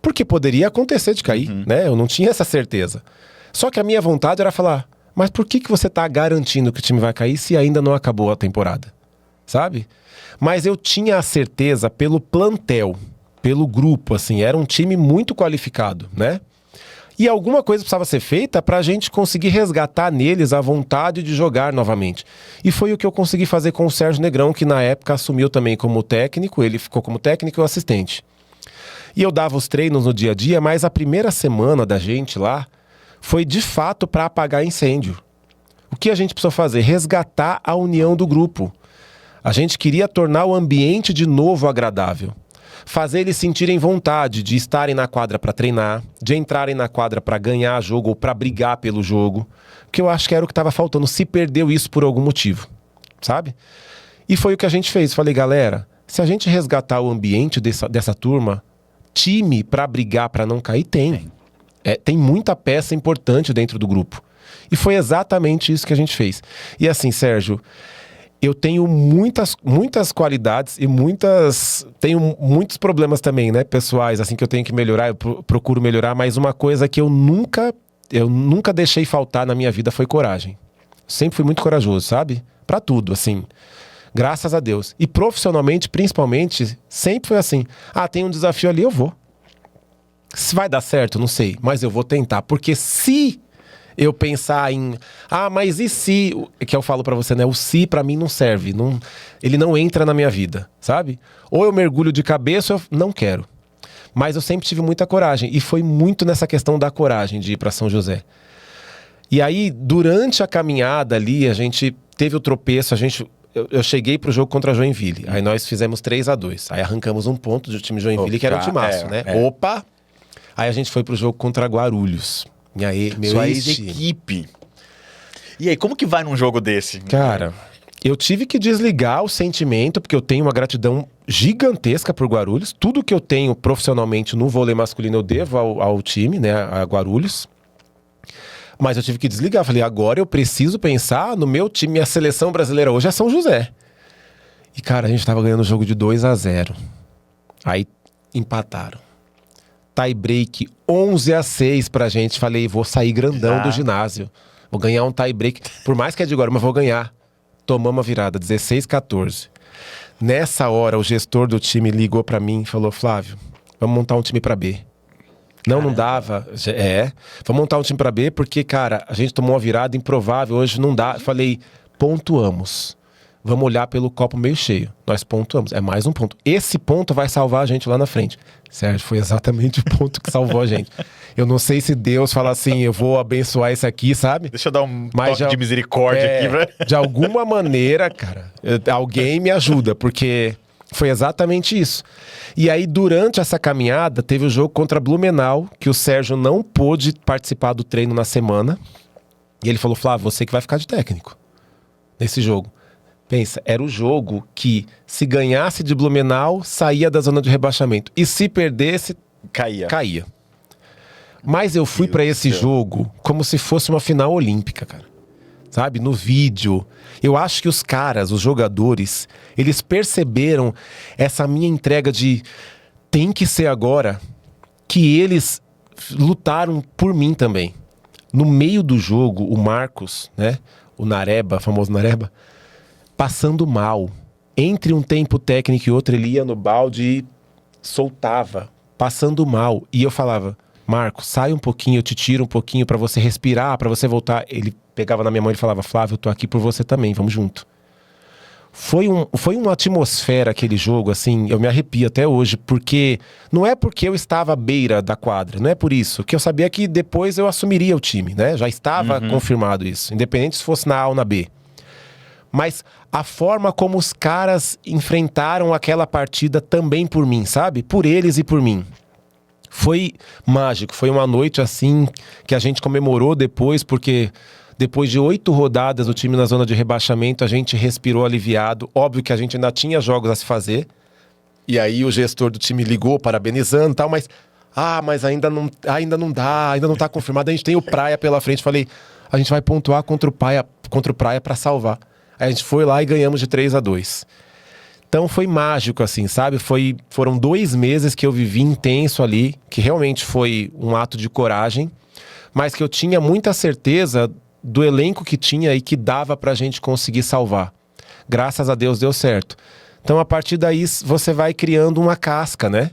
Porque poderia acontecer de cair, né? Eu não tinha essa certeza. Só que a minha vontade era falar, mas por que você tá garantindo que o time vai cair se ainda não acabou a temporada? Sabe? Mas eu tinha a certeza pelo plantel, pelo grupo, assim, era um time muito qualificado, né? E alguma coisa precisava ser feita pra gente conseguir resgatar neles a vontade de jogar novamente. E foi o que eu consegui fazer com o Sérgio Negrão, que na época assumiu também como técnico, ele ficou como técnico e o assistente. E eu dava os treinos no dia a dia, mas a primeira semana da gente lá foi de fato para apagar incêndio. O que a gente precisou fazer? Resgatar a união do grupo. A gente queria tornar o ambiente de novo agradável. Fazer eles sentirem vontade de estarem na quadra para treinar, de entrarem na quadra para ganhar jogo ou para brigar pelo jogo. Que eu acho que era o que estava faltando. Se perdeu isso por algum motivo, sabe? E foi o que a gente fez. Falei, galera, se a gente resgatar o ambiente dessa turma, time para brigar, para não cair, tem. Tem muita peça importante dentro do grupo. E foi exatamente isso que a gente fez. E assim, Sérgio, eu tenho muitas qualidades e tenho muitos problemas também, né, pessoais, assim, que eu tenho que melhorar, eu procuro melhorar, mas uma coisa que eu nunca deixei faltar na minha vida foi coragem. Sempre fui muito corajoso, sabe? Pra tudo, assim. Graças a Deus. E profissionalmente, principalmente, sempre foi assim. Tem um desafio ali, eu vou. Se vai dar certo, não sei, mas eu vou tentar, porque se eu pensar em, mas e se, que eu falo pra você, né, o se pra mim não serve, ele não entra na minha vida, sabe? Ou eu mergulho de cabeça, ou eu não quero. Mas eu sempre tive muita coragem, e foi muito nessa questão da coragem de ir pra São José. E aí, durante a caminhada ali, a gente teve o tropeço, eu cheguei pro jogo contra a Joinville, aí nós fizemos 3-2, aí arrancamos um ponto do time Joinville, que era um timaço, né? Opa! Aí a gente foi pro jogo contra Guarulhos. E aí, sua ex-equipe. E aí, como que vai num jogo desse? Cara, eu tive que desligar o sentimento, porque eu tenho uma gratidão gigantesca por Guarulhos. Tudo que eu tenho profissionalmente no vôlei masculino eu devo ao time, né, a Guarulhos. Mas eu tive que desligar. Falei, agora eu preciso pensar no meu time. Minha seleção brasileira hoje é São José. E, cara, a gente tava ganhando o jogo de 2-0. Aí empataram. Tie break 11-6 pra gente. Falei, vou sair grandão do ginásio. Vou ganhar um tie break. Por mais que é de agora, mas vou ganhar. Tomamos a virada, 16-14. Nessa hora, o gestor do time ligou pra mim e falou, Flávio, vamos montar um time pra B. Não dava. Vamos montar um time pra B porque, cara, a gente tomou uma virada improvável. Hoje não dá. Falei, pontuamos. Vamos olhar pelo copo meio cheio. Nós pontuamos. É mais um ponto. Esse ponto vai salvar a gente lá na frente. Sérgio, foi exatamente o ponto que salvou a gente. Eu não sei se Deus fala assim, eu vou abençoar esse aqui, sabe? Deixa eu dar um toque de misericórdia aqui, velho. De alguma maneira, cara, alguém me ajuda, porque foi exatamente isso. E aí, durante essa caminhada, teve o jogo contra Blumenau, que o Sérgio não pôde participar do treino na semana. E ele falou, Flávio, você que vai ficar de técnico nesse jogo. Pensa, era o jogo que, se ganhasse de Blumenau, saía da zona de rebaixamento. E se perdesse, caía. Mas eu fui pra esse jogo como se fosse uma final olímpica, cara. Sabe? No vídeo. Eu acho que os caras, os jogadores, eles perceberam essa minha entrega de tem que ser agora, que eles lutaram por mim também. No meio do jogo, o Marcos, né? O Nareba, famoso Nareba, passando mal. Entre um tempo técnico e outro, ele ia no balde e soltava, passando mal. E eu falava, Marcos, sai um pouquinho, eu te tiro um pouquinho pra você respirar, pra você voltar. Ele pegava na minha mão e falava, Flávio, eu tô aqui por você também, vamos junto. Foi uma atmosfera aquele jogo, assim, eu me arrepio até hoje, porque não é porque eu estava à beira da quadra, não é por isso, que eu sabia que depois eu assumiria o time, né? Já estava confirmado isso, independente se fosse na A ou na B. Mas a forma como os caras enfrentaram aquela partida também por mim, sabe? Por eles e por mim. Foi mágico, foi uma noite assim que a gente comemorou depois, porque depois de 8 rodadas do time na zona de rebaixamento, a gente respirou aliviado. Óbvio que a gente ainda tinha jogos a se fazer. E aí o gestor do time ligou parabenizando e tal, mas ainda não dá, ainda não tá confirmado. A gente tem o Praia pela frente. Falei, a gente vai pontuar contra o Praia para salvar. Aí a gente foi lá e ganhamos de 3-2. Então foi mágico, assim, sabe? Foram 2 meses que eu vivi intenso ali, que realmente foi um ato de coragem, mas que eu tinha muita certeza do elenco que tinha e que dava pra gente conseguir salvar. Graças a Deus deu certo. Então a partir daí você vai criando uma casca, né?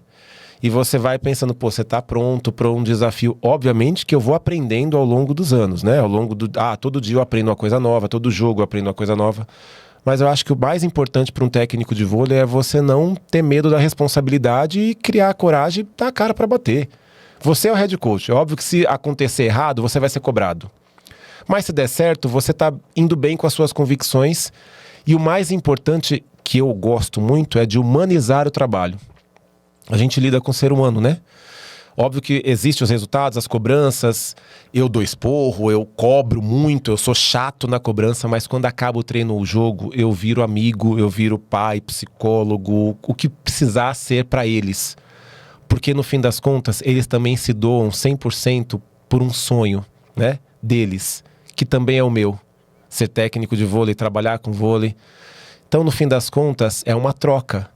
E você vai pensando, pô, você tá pronto para um desafio. Obviamente que eu vou aprendendo ao longo dos anos, né? Ao longo todo dia eu aprendo uma coisa nova, todo jogo eu aprendo uma coisa nova. Mas eu acho que o mais importante para um técnico de vôlei é você não ter medo da responsabilidade e criar coragem e dar a cara para bater. Você é o head coach. É óbvio que se acontecer errado, você vai ser cobrado. Mas se der certo, você tá indo bem com as suas convicções. E o mais importante, que eu gosto muito, é de humanizar o trabalho. A gente lida com o ser humano, né? Óbvio que existem os resultados, as cobranças. Eu dou esporro, eu cobro muito, eu sou chato na cobrança, mas quando acaba o treino ou o jogo, eu viro amigo, eu viro pai, psicólogo, o que precisar ser para eles. Porque no fim das contas, eles também se doam 100% por um sonho, né? Deles, que também é o meu. Ser técnico de vôlei, trabalhar com vôlei. Então, no fim das contas, é uma troca,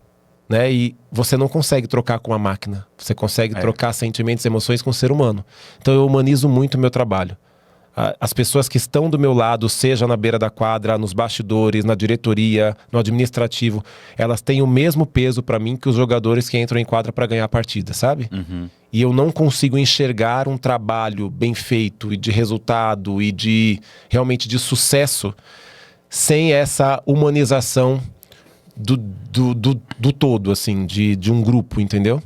né? E você não consegue trocar com a máquina. Você consegue trocar sentimentos e emoções com o ser humano. Então, eu humanizo muito o meu trabalho. As pessoas que estão do meu lado, seja na beira da quadra, nos bastidores, na diretoria, no administrativo, elas têm o mesmo peso para mim que os jogadores que entram em quadra para ganhar a partida, sabe? E eu não consigo enxergar um trabalho bem feito e de resultado e realmente de sucesso sem essa humanização do todo, assim, de um grupo, entendeu?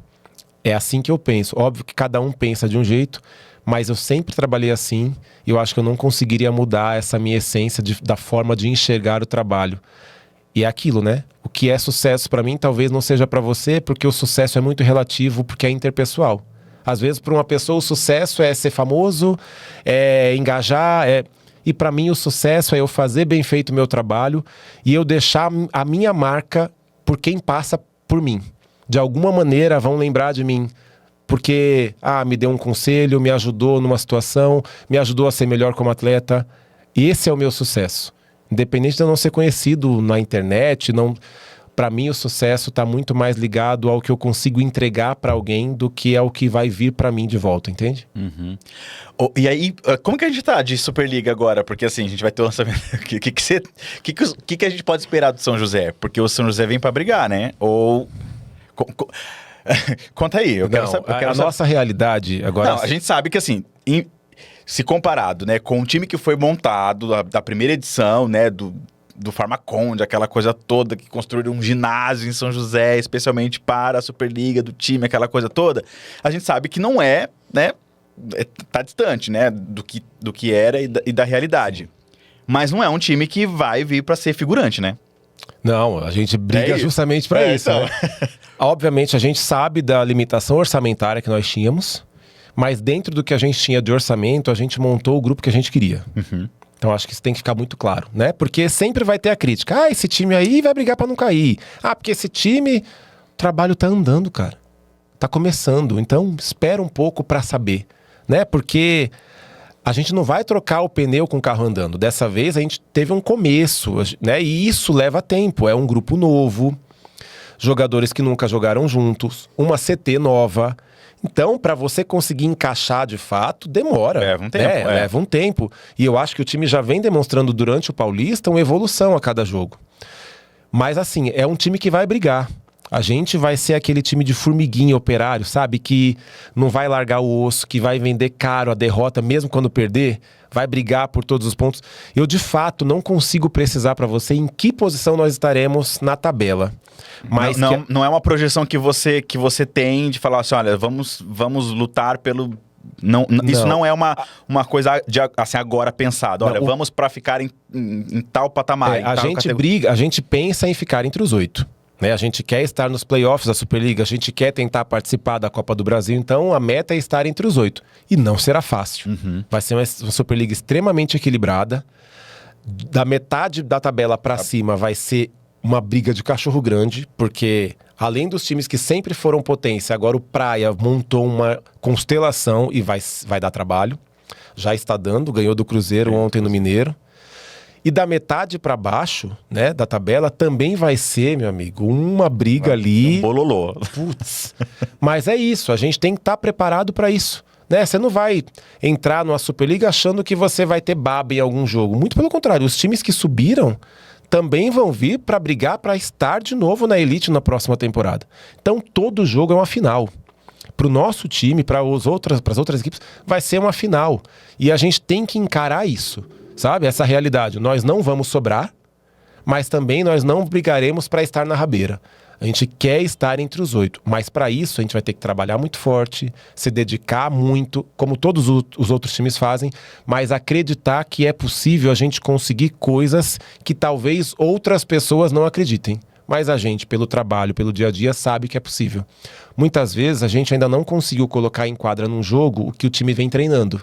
É assim que eu penso. Óbvio que cada um pensa de um jeito, mas eu sempre trabalhei assim e eu acho que eu não conseguiria mudar essa minha essência da forma de enxergar o trabalho. E é aquilo, né? O que é sucesso para mim talvez não seja para você, porque o sucesso é muito relativo, porque é interpessoal. Às vezes, para uma pessoa, o sucesso é ser famoso, é engajar, E para mim o sucesso é eu fazer bem feito o meu trabalho e eu deixar a minha marca por quem passa por mim. De alguma maneira vão lembrar de mim. Porque, me deu um conselho, me ajudou numa situação, me ajudou a ser melhor como atleta. E esse é o meu sucesso. Independente de eu não ser conhecido na internet, para mim o sucesso está muito mais ligado ao que eu consigo entregar para alguém do que ao que vai vir para mim de volta, entende? E aí, como que a gente tá de Superliga agora? Porque assim, a gente vai ter um lançamento. O que a gente pode esperar do São José? Porque o São José vem para brigar, né? Ou... Conta aí, eu quero saber. A nossa realidade agora... Não, a gente sabe que assim, se comparado, né, com o time que foi montado da primeira edição, né, do Farmaconde, aquela coisa toda, que construíram um ginásio em São José, especialmente para a Superliga do time, aquela coisa toda, a gente sabe que não é, né, tá distante, né, do que era e da realidade. Mas não é um time que vai vir para ser figurante, né? Não, a gente briga justamente para isso, então. né? Obviamente, a gente sabe da limitação orçamentária que nós tínhamos, mas dentro do que a gente tinha de orçamento, a gente montou o grupo que a gente queria. Então, acho que isso tem que ficar muito claro, né? Porque sempre vai ter a crítica. Esse time aí vai brigar para não cair. Porque esse time... O trabalho tá andando, cara. Tá começando. Então, espera um pouco para saber, né? Porque... a gente não vai trocar o pneu com o carro andando. Dessa vez a gente teve um começo, né? E isso leva tempo. É um grupo novo, jogadores que nunca jogaram juntos, uma CT nova. Então, para você conseguir encaixar de fato, demora. Leva um tempo. Leva um tempo. E eu acho que o time já vem demonstrando durante o Paulista uma evolução a cada jogo. Mas assim, é um time que vai brigar. A gente vai ser aquele time de formiguinha operário, sabe? Que não vai largar o osso, que vai vender caro a derrota, mesmo quando perder. vai brigar por todos os pontos. Eu, de fato, não consigo precisar para você em que posição nós estaremos na tabela. Mas não é uma projeção que você tem de falar assim, olha, vamos lutar pelo... Isso não é uma coisa de, assim, agora pensada. Olha, vamos para ficar em tal patamar. A gente pensa em ficar entre os 8. Né? A gente quer estar nos playoffs da Superliga, a gente quer tentar participar da Copa do Brasil, então a meta é estar entre os 8. E não será fácil. Vai ser uma Superliga extremamente equilibrada. Da metade da tabela para cima vai ser uma briga de cachorro grande, porque além dos times que sempre foram potência, agora o Praia montou uma constelação e vai dar trabalho. Já está dando, ganhou do Cruzeiro ontem no Mineiro. E da metade para baixo, né, da tabela, também vai ser, meu amigo, uma briga ali. Bololô. Putz. Mas é isso, a gente tem que estar preparado para isso. Né? Você não vai entrar numa Superliga achando que você vai ter baba em algum jogo. Muito pelo contrário, os times que subiram também vão vir para brigar para estar de novo na elite na próxima temporada. Então todo jogo é uma final. Para o nosso time, para as outras equipes, vai ser uma final. E a gente tem que encarar isso, sabe? Essa realidade. Nós não vamos sobrar, mas também nós não brigaremos para estar na rabeira. A gente quer estar entre os 8, mas para isso a gente vai ter que trabalhar muito forte, se dedicar muito, como todos os outros times fazem, mas acreditar que é possível a gente conseguir coisas que talvez outras pessoas não acreditem. Mas a gente, pelo trabalho, pelo dia a dia, sabe que é possível. Muitas vezes a gente ainda não conseguiu colocar em quadra num jogo o que o time vem treinando.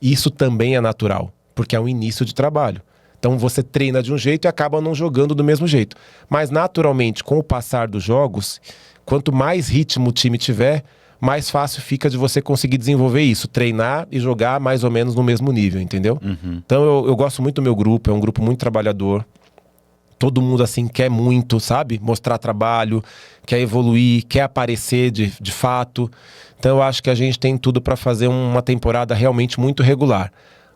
Isso também é natural, porque é um início de trabalho. Então você treina de um jeito e acaba não jogando do mesmo jeito. Mas naturalmente, com o passar dos jogos, quanto mais ritmo o time tiver, mais fácil fica de você conseguir desenvolver isso. Treinar e jogar mais ou menos no mesmo nível, entendeu? Então eu gosto muito do meu grupo, é um grupo muito trabalhador. Todo mundo assim quer muito, sabe? Mostrar trabalho, quer evoluir, quer aparecer de fato. Então eu acho que a gente tem tudo para fazer uma temporada realmente muito regular.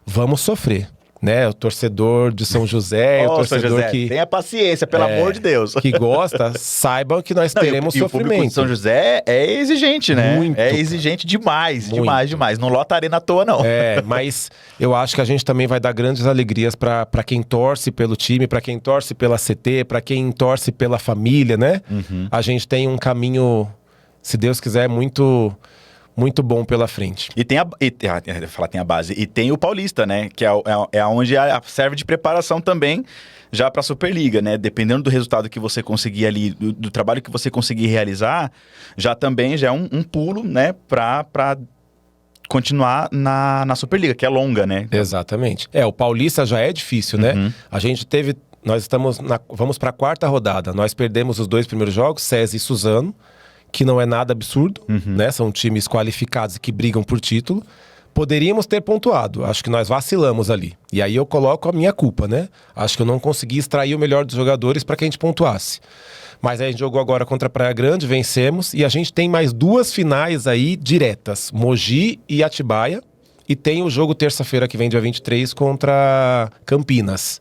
Vamos sofrer. Né, o torcedor de São José, o torcedor José, que... tenha paciência, pelo amor de Deus. Que gosta, saibam que nós teremos sofrimento. O público de São José é exigente, né? Muito, é exigente demais, muito. demais. Não lota arena à toa, não. Mas eu acho que a gente também vai dar grandes alegrias para quem torce pelo time, para quem torce pela CT, para quem torce pela família, né? A gente tem um caminho, se Deus quiser, muito bom pela frente. E tem a base. E tem o Paulista, né? Que é onde serve de preparação também já para a Superliga, né? Dependendo do resultado que você conseguir ali, do trabalho que você conseguir realizar, já é um pulo, né? Para continuar na Superliga, que é longa, né? Exatamente. O Paulista já é difícil, né? A gente vamos para a 4ª rodada. Nós perdemos os 2 primeiros jogos, SESI e Suzano, que não é nada absurdo, né? São times qualificados que brigam por título. Poderíamos ter pontuado, acho que nós vacilamos ali. E aí eu coloco a minha culpa, né? Acho que eu não consegui extrair o melhor dos jogadores para que a gente pontuasse. Mas aí a gente jogou agora contra a Praia Grande, vencemos, e a gente tem mais 2 finais aí diretas, Mogi e Atibaia, e tem o jogo terça-feira que vem, dia 23, contra Campinas,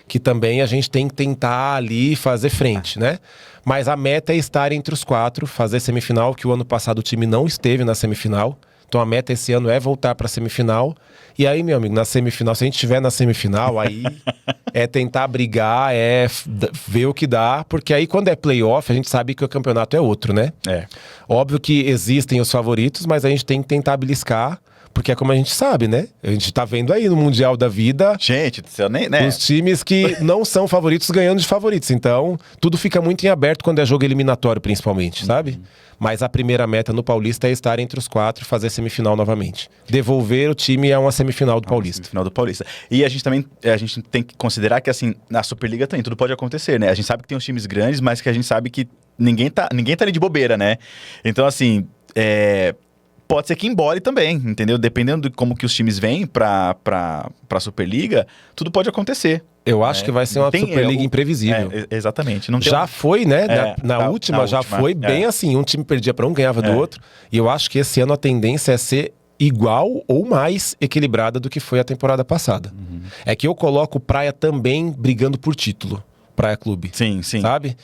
que também a gente tem que tentar ali fazer frente, né? Mas a meta é estar entre os 4, fazer semifinal, que o ano passado o time não esteve na semifinal. Então a meta esse ano é voltar para a semifinal. E aí, meu amigo, na semifinal, se a gente estiver na semifinal, aí é tentar brigar, é ver o que dá. Porque aí quando é playoff, a gente sabe que o campeonato é outro, né? Óbvio que existem os favoritos, mas a gente tem que tentar beliscar. Porque é como a gente sabe, né? A gente tá vendo aí no Mundial da Vida... Gente, eu nem... né? Os times que não são favoritos ganhando de favoritos. Então, tudo fica muito em aberto quando é jogo eliminatório, principalmente, sabe? Mas a primeira meta no Paulista é estar entre os 4 e fazer semifinal novamente. Devolver o time a uma semifinal do Paulista. Semifinal do Paulista. E a gente tem que considerar que, assim, na Superliga também tudo pode acontecer, né? A gente sabe que tem uns times grandes, mas que a gente sabe que ninguém tá ali de bobeira, né? Então, assim... Pode ser que embole também, entendeu? Dependendo de como que os times vêm pra Superliga, tudo pode acontecer. Eu acho que vai ser uma Superliga imprevisível. Exatamente. Não já foi, né? Na última já foi bem assim. Um time perdia para um, ganhava do outro. E eu acho que esse ano a tendência é ser igual ou mais equilibrada do que foi a temporada passada. É que eu coloco o Praia também brigando por título. Praia Clube. Sim. Sabe?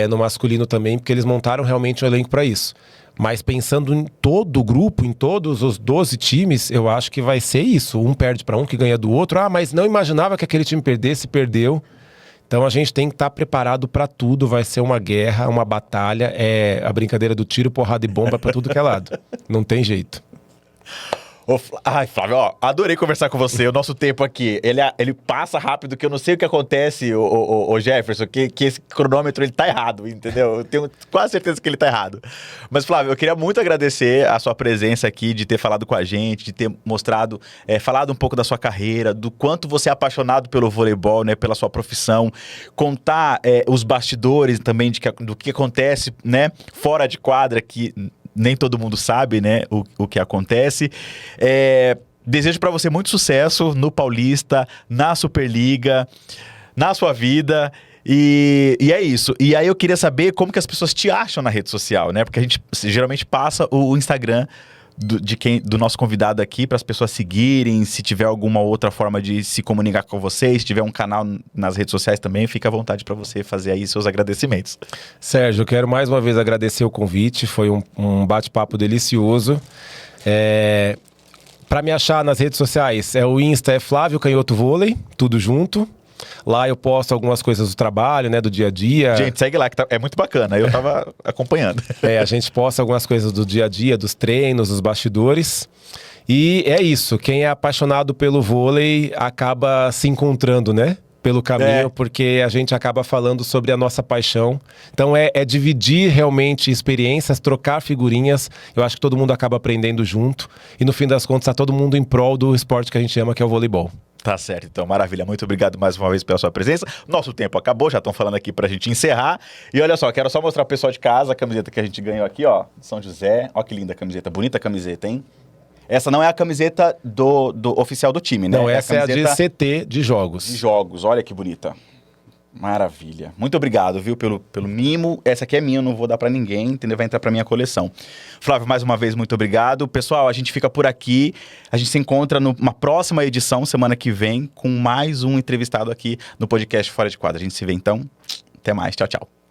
No masculino também, porque eles montaram realmente um elenco para isso. Mas pensando em todo o grupo, em todos os 12 times, eu acho que vai ser isso. Um perde para um, que ganha do outro. Ah, mas não imaginava que aquele time perdesse, perdeu. Então a gente tem que estar preparado para tudo. Vai ser uma guerra, uma batalha. É a brincadeira do tiro, porrada e bomba para tudo que é lado. Não tem jeito. Ai, Flávio, ó, adorei conversar com você. O nosso tempo aqui, ele passa rápido, que eu não sei o que acontece, o Jefferson, que esse cronômetro ele tá errado, entendeu? Eu tenho quase certeza que ele tá errado. Mas, Flávio, eu queria muito agradecer a sua presença aqui, de ter falado com a gente, de ter mostrado, falado um pouco da sua carreira, do quanto você é apaixonado pelo voleibol, né, pela sua profissão, contar os bastidores também do que acontece, né, fora de quadra, que nem todo mundo sabe, né, o que acontece. Desejo para você muito sucesso no Paulista, na Superliga, na sua vida. E é isso. E aí eu queria saber como que as pessoas te acham na rede social, né? Porque a gente geralmente passa o Instagram do nosso convidado aqui para as pessoas seguirem. Se tiver alguma outra forma de se comunicar com vocês, se tiver um canal nas redes sociais também, fica à vontade para você fazer aí seus agradecimentos. Sérgio, eu quero mais uma vez agradecer o convite, foi um bate-papo delicioso. Para me achar nas redes sociais, o Insta é Flávio Canhoto Vôlei, tudo junto. Lá eu posto algumas coisas do trabalho, né, do dia a dia. Gente, segue lá, que é muito bacana. Eu tava acompanhando. A gente posta algumas coisas do dia a dia, dos treinos, dos bastidores. E é isso, quem é apaixonado pelo vôlei acaba se encontrando, né? Pelo caminho, porque a gente acaba falando sobre a nossa paixão. Então é dividir realmente experiências, trocar figurinhas. Eu acho que todo mundo acaba aprendendo junto. E no fim das contas, tá todo mundo em prol do esporte que a gente ama, que é o voleibol. Tá certo, então, maravilha. Muito obrigado mais uma vez pela sua presença. Nosso tempo acabou, já estão falando aqui pra gente encerrar. E olha só, quero só mostrar pro pessoal de casa a camiseta que a gente ganhou aqui, ó, de São José. Ó que linda a camiseta, bonita a camiseta, hein? Essa não é a camiseta do oficial do time, né? Não, essa é a de CT de jogos. De jogos, olha que bonita. Maravilha. Muito obrigado, viu, pelo mimo. Essa aqui é minha, eu não vou dar pra ninguém, entendeu? Vai entrar pra minha coleção. Flávio, mais uma vez, muito obrigado. Pessoal, a gente fica por aqui. A gente se encontra numa próxima edição, semana que vem, com mais um entrevistado aqui no podcast Fora de Quadra. A gente se vê então. Até mais. Tchau, tchau.